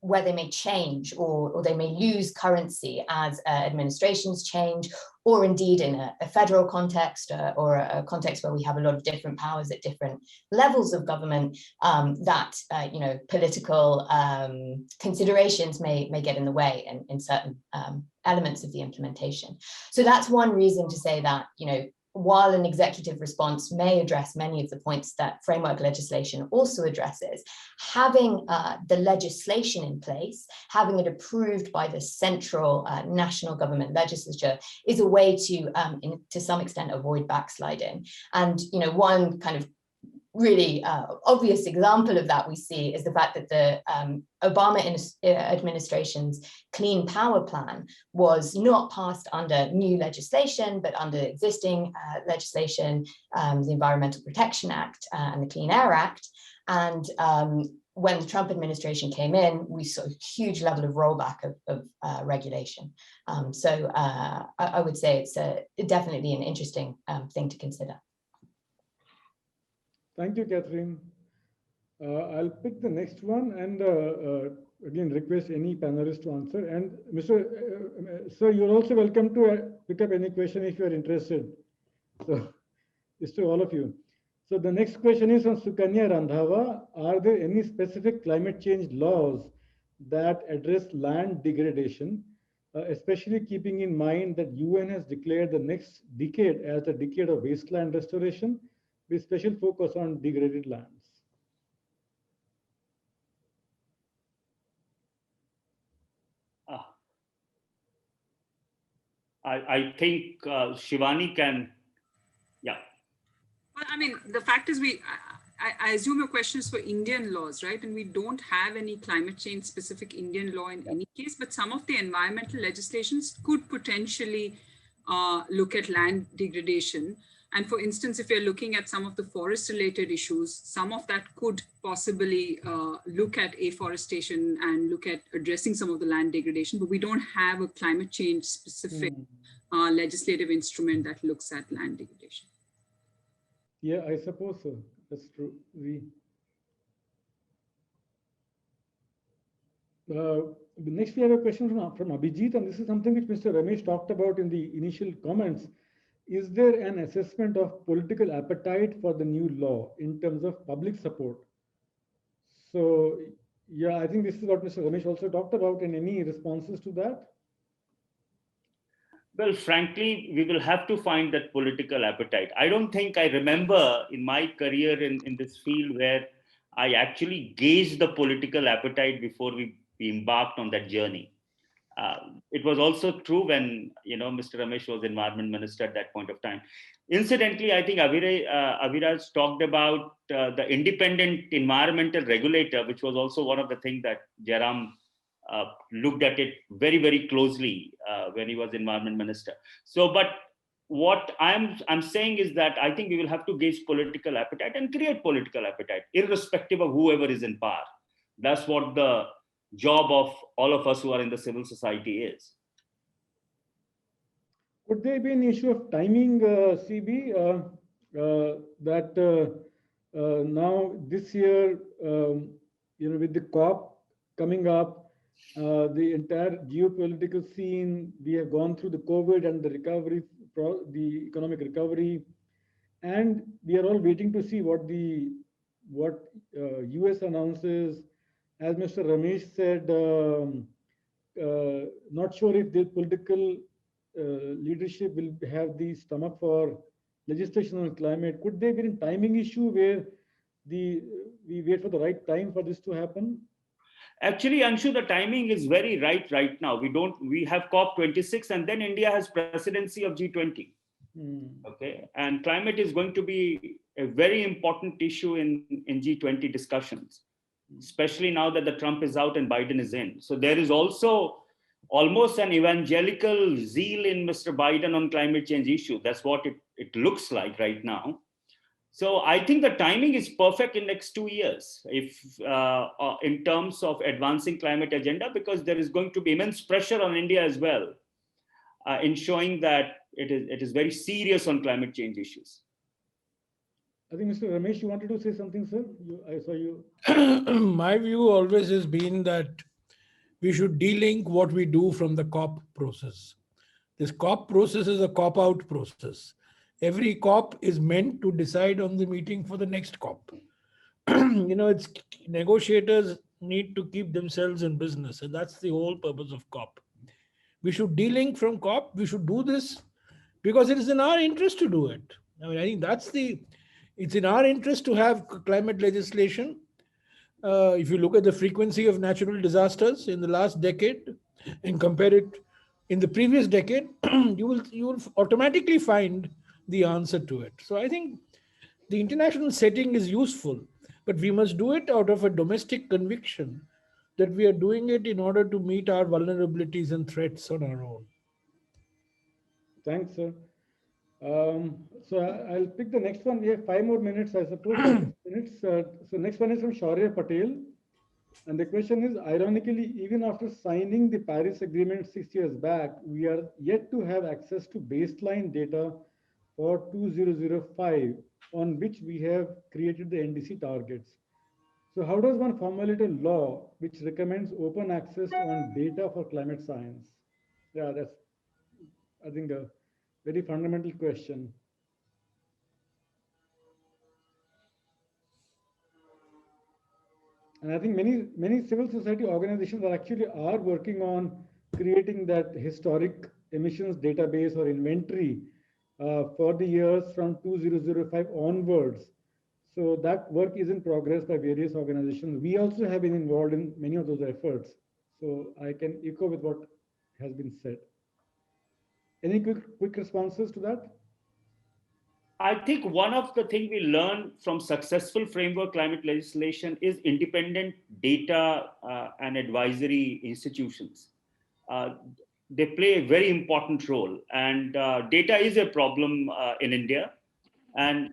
where they may change or they may lose currency as administrations change, or indeed in a federal context or a context where we have a lot of different powers at different levels of government, that political considerations may get in the way in certain elements of the implementation. So that's one reason to say that, while an executive response may address many of the points that framework legislation also addresses, having the legislation in place, having it approved by the central national government legislature is a way to some extent avoid backsliding. And one kind of really obvious example of that we see is the fact that the Obama administration's Clean Power Plan was not passed under new legislation, but under existing legislation, the Environmental Protection Act and the Clean Air Act. And when the Trump administration came in, we saw a huge level of rollback of regulation. So I would say it's definitely an interesting thing to consider. Thank you, Catherine. I'll pick the next one and again request any panelist to answer. And Sir, you're also welcome to pick up any question if you're interested. So it's to all of you. So the next question is from Sukanya Randhava. Are there any specific climate change laws that address land degradation, especially keeping in mind that UN has declared the next decade as the decade of wasteland restoration, with special focus on degraded lands? I think Shivani can, yeah. Well, I mean, the fact is I assume your question is for Indian laws, right? And we don't have any climate change specific Indian law in any case, but some of the environmental legislations could potentially look at land degradation. And for instance, if you're looking at some of the forest related issues, some of that could possibly look at afforestation and look at addressing some of the land degradation, but we don't have a climate change specific legislative instrument that looks at land degradation. Yeah, I suppose so. That's true. Next, we have a question from Abhijit, and this is something which Mr. Ramesh talked about in the initial comments. Is there an assessment of political appetite for the new law in terms of public support? So, yeah, I think this is what Mr. Ramesh also talked about. And any responses to that? Well, frankly, we will have to find that political appetite. I don't think I remember in my career in this field where I actually gauged the political appetite before we embarked on that journey. It was also true when, Mr. Ramesh was Environment Minister at that point of time. Incidentally, I think Aviraj talked about the independent environmental regulator, which was also one of the things that Jairam looked at it very, very closely when he was Environment Minister. So, but what I'm saying is that I think we will have to gauge political appetite and create political appetite, irrespective of whoever is in power. That's what the job of all of us who are in the civil society is. Could there be an issue of timing, CB, that now this year, with the COP coming up, the entire geopolitical scene, we have gone through the COVID and the recovery, the economic recovery, and we are all waiting to see what US announces. As Mr. Ramesh said, not sure if the political leadership will have the stomach for legislation on climate. Could there be a timing issue where we wait for the right time for this to happen? Actually, Anshu, the timing is very right now. We have COP26 and then India has presidency of G20. Okay, and climate is going to be a very important issue in G20 discussions, especially now that the Trump is out and Biden is in. So there is also almost an evangelical zeal in Mr. Biden on climate change issue. That's what it looks like right now. So I think the timing is perfect in next 2 years, if in terms of advancing climate agenda, because there is going to be immense pressure on India as well, in showing that it is very serious on climate change issues. I think Mr. Ramesh, you wanted to say something, sir? I saw you. My view always has been that we should de-link what we do from the COP process. This COP process is a COP-out process. Every COP is meant to decide on the meeting for the next COP. It's negotiators need to keep themselves in business, and that's the whole purpose of COP. We should de-link from COP. We should do this because it is in our interest to do it. I think it's in our interest to have climate legislation. If you look at the frequency of natural disasters in the last decade and compare it in the previous decade, you will automatically find the answer to it. So I think the international setting is useful, but we must do it out of a domestic conviction that we are doing it in order to meet our vulnerabilities and threats on our own. Thanks, sir. So I'll pick the next one. We have 5 more minutes, I suppose. So next one is from Shaurya Patel. And the question is, ironically, even after signing the Paris Agreement 6 years back, we are yet to have access to baseline data for 2005, on which we have created the NDC targets. So how does one formulate a law which recommends open access on data for climate science? Yeah, that's, I think, a very fundamental question. And I think many civil society organizations are working on creating that historic emissions database or inventory for the years from 2005 onwards. So that work is in progress by various organizations. We also have been involved in many of those efforts. So I can echo with what has been said. Any quick responses to that? I think one of the things we learned from successful framework climate legislation is independent data and advisory institutions. They play a very important role, and data is a problem in India. And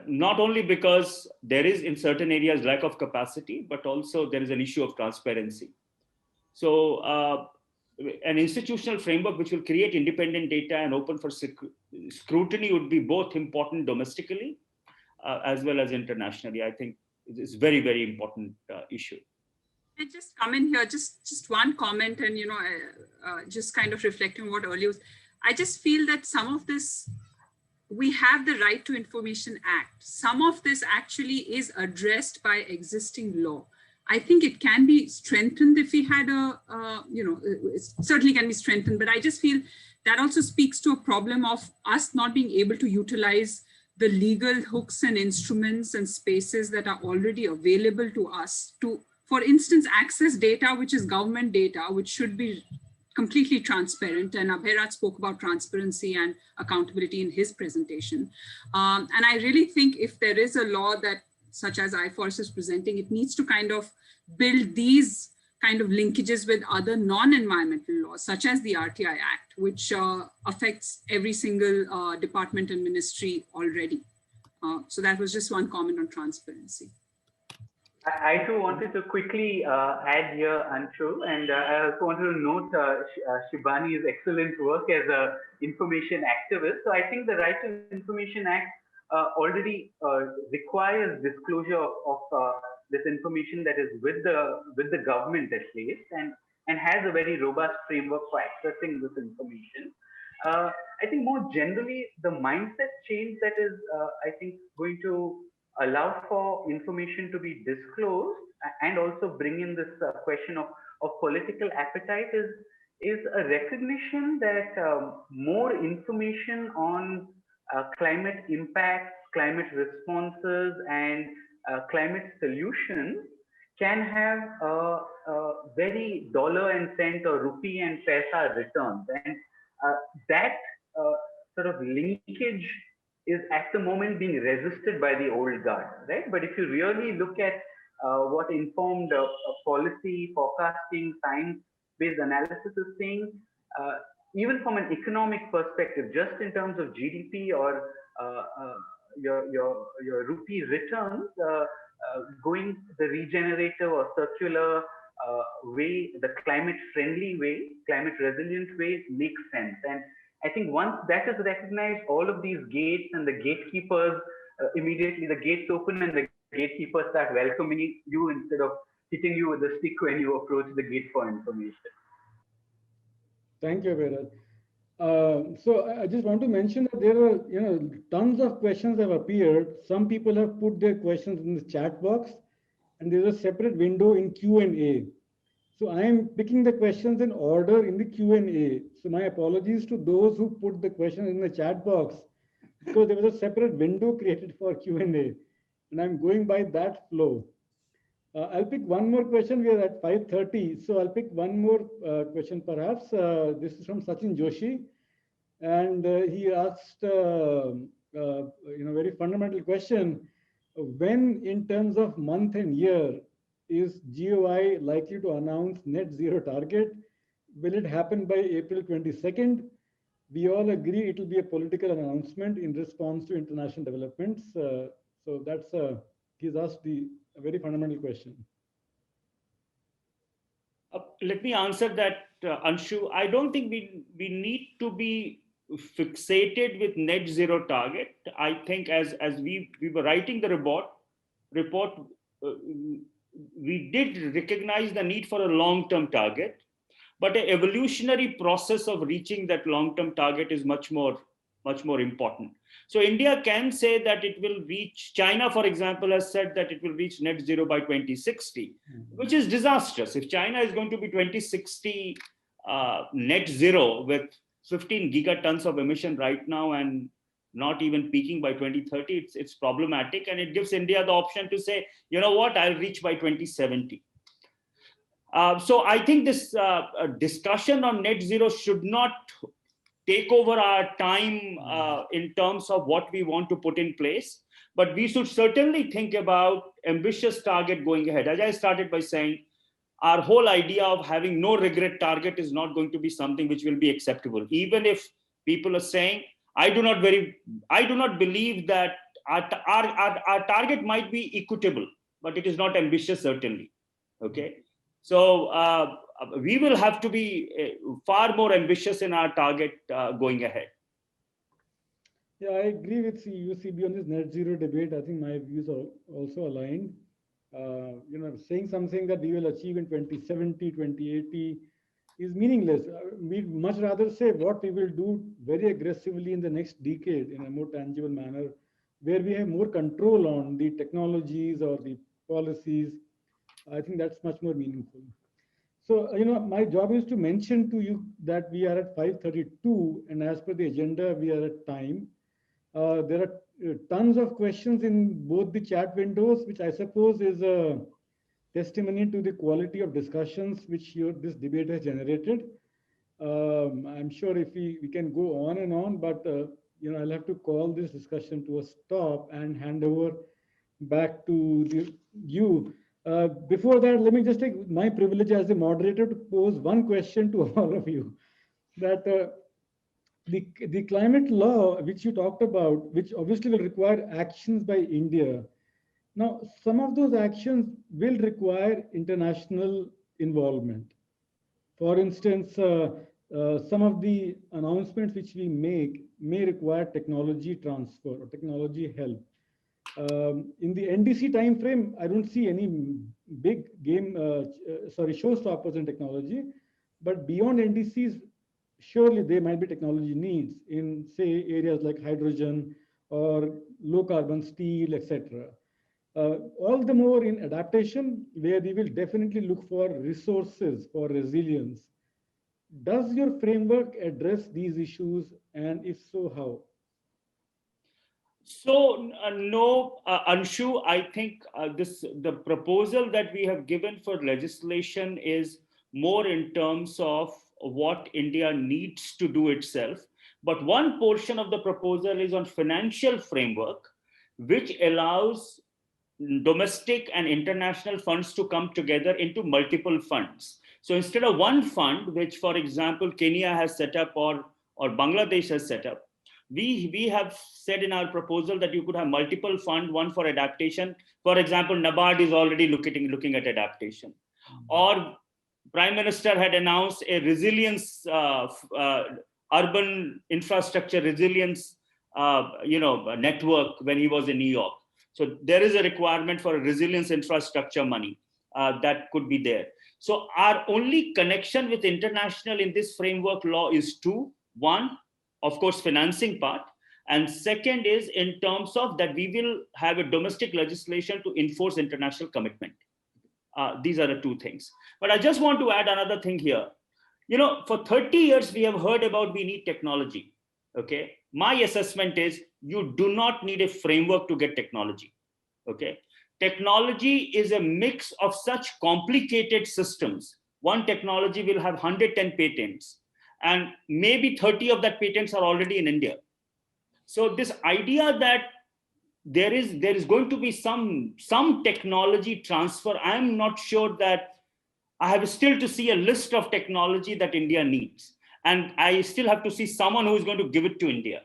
not only because there is in certain areas lack of capacity, but also there is an issue of transparency. So an institutional framework which will create independent data and open for scrutiny would be both important domestically as well as internationally. I think it's very, very important issue. I just come in here, just one comment, and just kind of reflecting on what earlier was. I just feel that some of this, we have the Right to Information Act. Some of this actually is addressed by existing law. I think it can be strengthened if we had it certainly can be strengthened, but I just feel that also speaks to a problem of us not being able to utilize the legal hooks and instruments and spaces that are already available to us to for instance, access data, which is government data, which should be completely transparent. And Abhay spoke about transparency and accountability in his presentation. And I really think if there is a law that, such as iFOREST is presenting, it needs to kind of build these kind of linkages with other non-environmental laws, such as the RTI Act, which affects every single department and ministry already. So that was just one comment on transparency. I too wanted to quickly add here, Anshu, and I also wanted to note Shibani's excellent work as an information activist. So I think the Right to Information Act already requires disclosure of this information that is with the government at least, and has a very robust framework for accessing this information. I think more generally, the mindset change that is, I think, going to allow for information to be disclosed and also bring in this question of political appetite is a recognition that more information on climate impacts, climate responses, and climate solutions can have a very dollar and cent or rupee and paisa returns. And that sort of linkage is at the moment being resisted by the old guard, right? But if you really look at what informed policy, forecasting, science-based analysis is saying, even from an economic perspective, just in terms of GDP or your rupee returns, going the regenerative or circular way, the climate-friendly way, climate-resilient way makes sense. And I think once that is recognized, all of these gates and the gatekeepers, immediately the gates open and the gatekeepers start welcoming you instead of hitting you with a stick when you approach the gate for information. Thank you, Veeral. So I just want to mention that there are, tons of questions have appeared. Some people have put their questions in the chat box, and there's a separate window in Q&A. So I am picking the questions in order in the Q&A. So my apologies to those who put the questions in the chat box, because there was a separate window created for Q&A, and I'm going by that flow. I'll pick one more question. We are at 5:30, so I'll pick one more question perhaps. This is from Sachin Joshi, and he asked a very fundamental question. When, in terms of month and year, is GOI likely to announce net zero target? Will it happen by April 22nd? We all agree it will be a political announcement in response to international developments. So that's he's asked a very fundamental question. Let me answer that, Anshu. I don't think we need to be fixated with net zero target. I think as we were writing the report, we did recognize the need for a long-term target, but an evolutionary process of reaching that long-term target is much more important. So India can say that it will reach, China, for example, has said that it will reach net zero by 2060, which is disastrous. If China is going to be 2060 net zero with 15 gigatons of emission right now and not even peaking by 2030, it's problematic, and it gives India the option to say, you know what, I'll reach by 2070. So I think this discussion on net zero should not take over our time in terms of what we want to put in place, but we should certainly think about ambitious target going ahead. As I started by saying, our whole idea of having no regret target is not going to be something which will be acceptable. Even if people are saying, I do not believe that our target might be equitable, but it is not ambitious, certainly. Okay. So we will have to be far more ambitious in our target going ahead. Yeah, I agree with UCB on this net zero debate. I think my views are also aligned. Saying something that we will achieve in 2070, 2080 is meaningless. We'd much rather say what we will do very aggressively in the next decade in a more tangible manner, where we have more control on the technologies or the policies. I think that's much more meaningful. So, my job is to mention to you that we are at 5:32, and as per the agenda, we are at time. There are tons of questions in both the chat windows, which I suppose is a testimony to the quality of discussions which this debate has generated. I'm sure if we can go on and on, but I'll have to call this discussion to a stop and hand over back to you. Before that, let me just take my privilege as a moderator to pose one question to all of you. That the climate law which you talked about, which obviously will require actions by India. Now, some of those actions will require international involvement. For instance, some of the announcements which we make may require technology transfer or technology help. In the NDC timeframe, I don't see any big showstoppers in technology, but beyond NDCs, surely there might be technology needs in, say, areas like hydrogen or low carbon steel, etc. All the more in adaptation, where we will definitely look for resources for resilience. Does your framework address these issues, and if so, how? So no, Anshu, I think the proposal that we have given for legislation is more in terms of what India needs to do itself. But one portion of the proposal is on financial framework, which allows domestic and international funds to come together into multiple funds. So instead of one fund, which, for example, Kenya has set up or Bangladesh has set up, we have said in our proposal that you could have multiple funds, one for adaptation. For example, NABARD is already looking at adaptation. Or Prime Minister had announced a resilience, urban infrastructure resilience, network when he was in New York. So there is a requirement for a resilience infrastructure money that could be there. So our only connection with international in this framework law is two. One, of course, financing part. And second is in terms of that we will have a domestic legislation to enforce international commitment. These are the two things. But I just want to add another thing here. For 30 years, we have heard about we need technology. Okay. My assessment is you do not need a framework to get technology. Okay. Technology is a mix of such complicated systems. One technology will have 110 patents, and maybe 30 of that patents are already in India. So this idea that there is going to be some technology transfer, I'm not sure that I have still to see a list of technology that India needs. And I still have to see someone who is going to give it to India.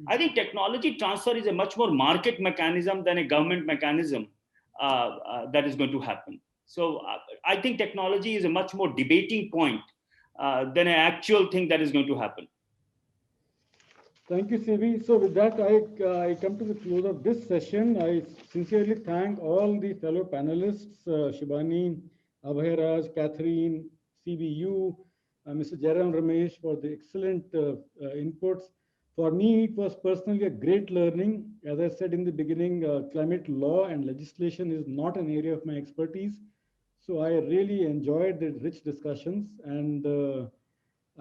I think technology transfer is a much more market mechanism than a government mechanism that is going to happen. So I think technology is a much more debating point than an actual thing that is going to happen. Thank you, CV. So with that, I come to the close of this session. I sincerely thank all the fellow panelists, Shibani, Abhairaj, Catherine, CVU, Mr. Jairam Ramesh for the excellent inputs. For me, it was personally a great learning. As I said in the beginning, climate law and legislation is not an area of my expertise. So I really enjoyed the rich discussions, and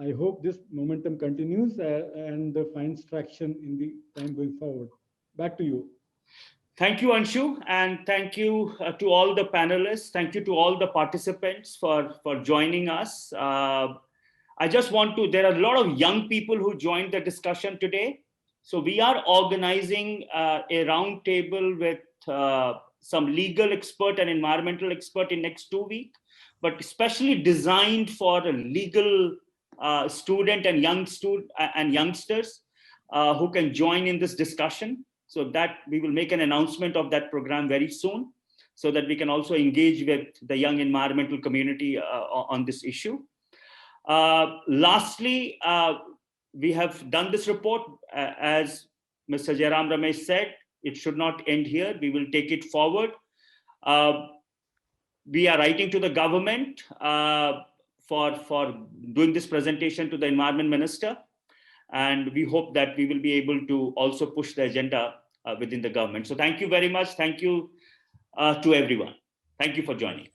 I hope this momentum continues and finds traction in the time going forward. Back to you. Thank you, Anshu, and thank you to all the panelists. Thank you to all the participants for joining us. I just want to, there are a lot of young people who joined the discussion today. So we are organizing a roundtable with some legal expert and environmental expert in next 2 weeks, but especially designed for a legal student and youngsters who can join in this discussion. So that we will make an announcement of that program very soon, so that we can also engage with the young environmental community on this issue. Lastly, we have done this report, as Mr. Jairam Ramesh said, it should not end here. We will take it forward. We are writing to the government for doing this presentation to the Environment Minister. And we hope that we will be able to also push the agenda within the government. So thank you very much. Thank you to everyone. Thank you for joining.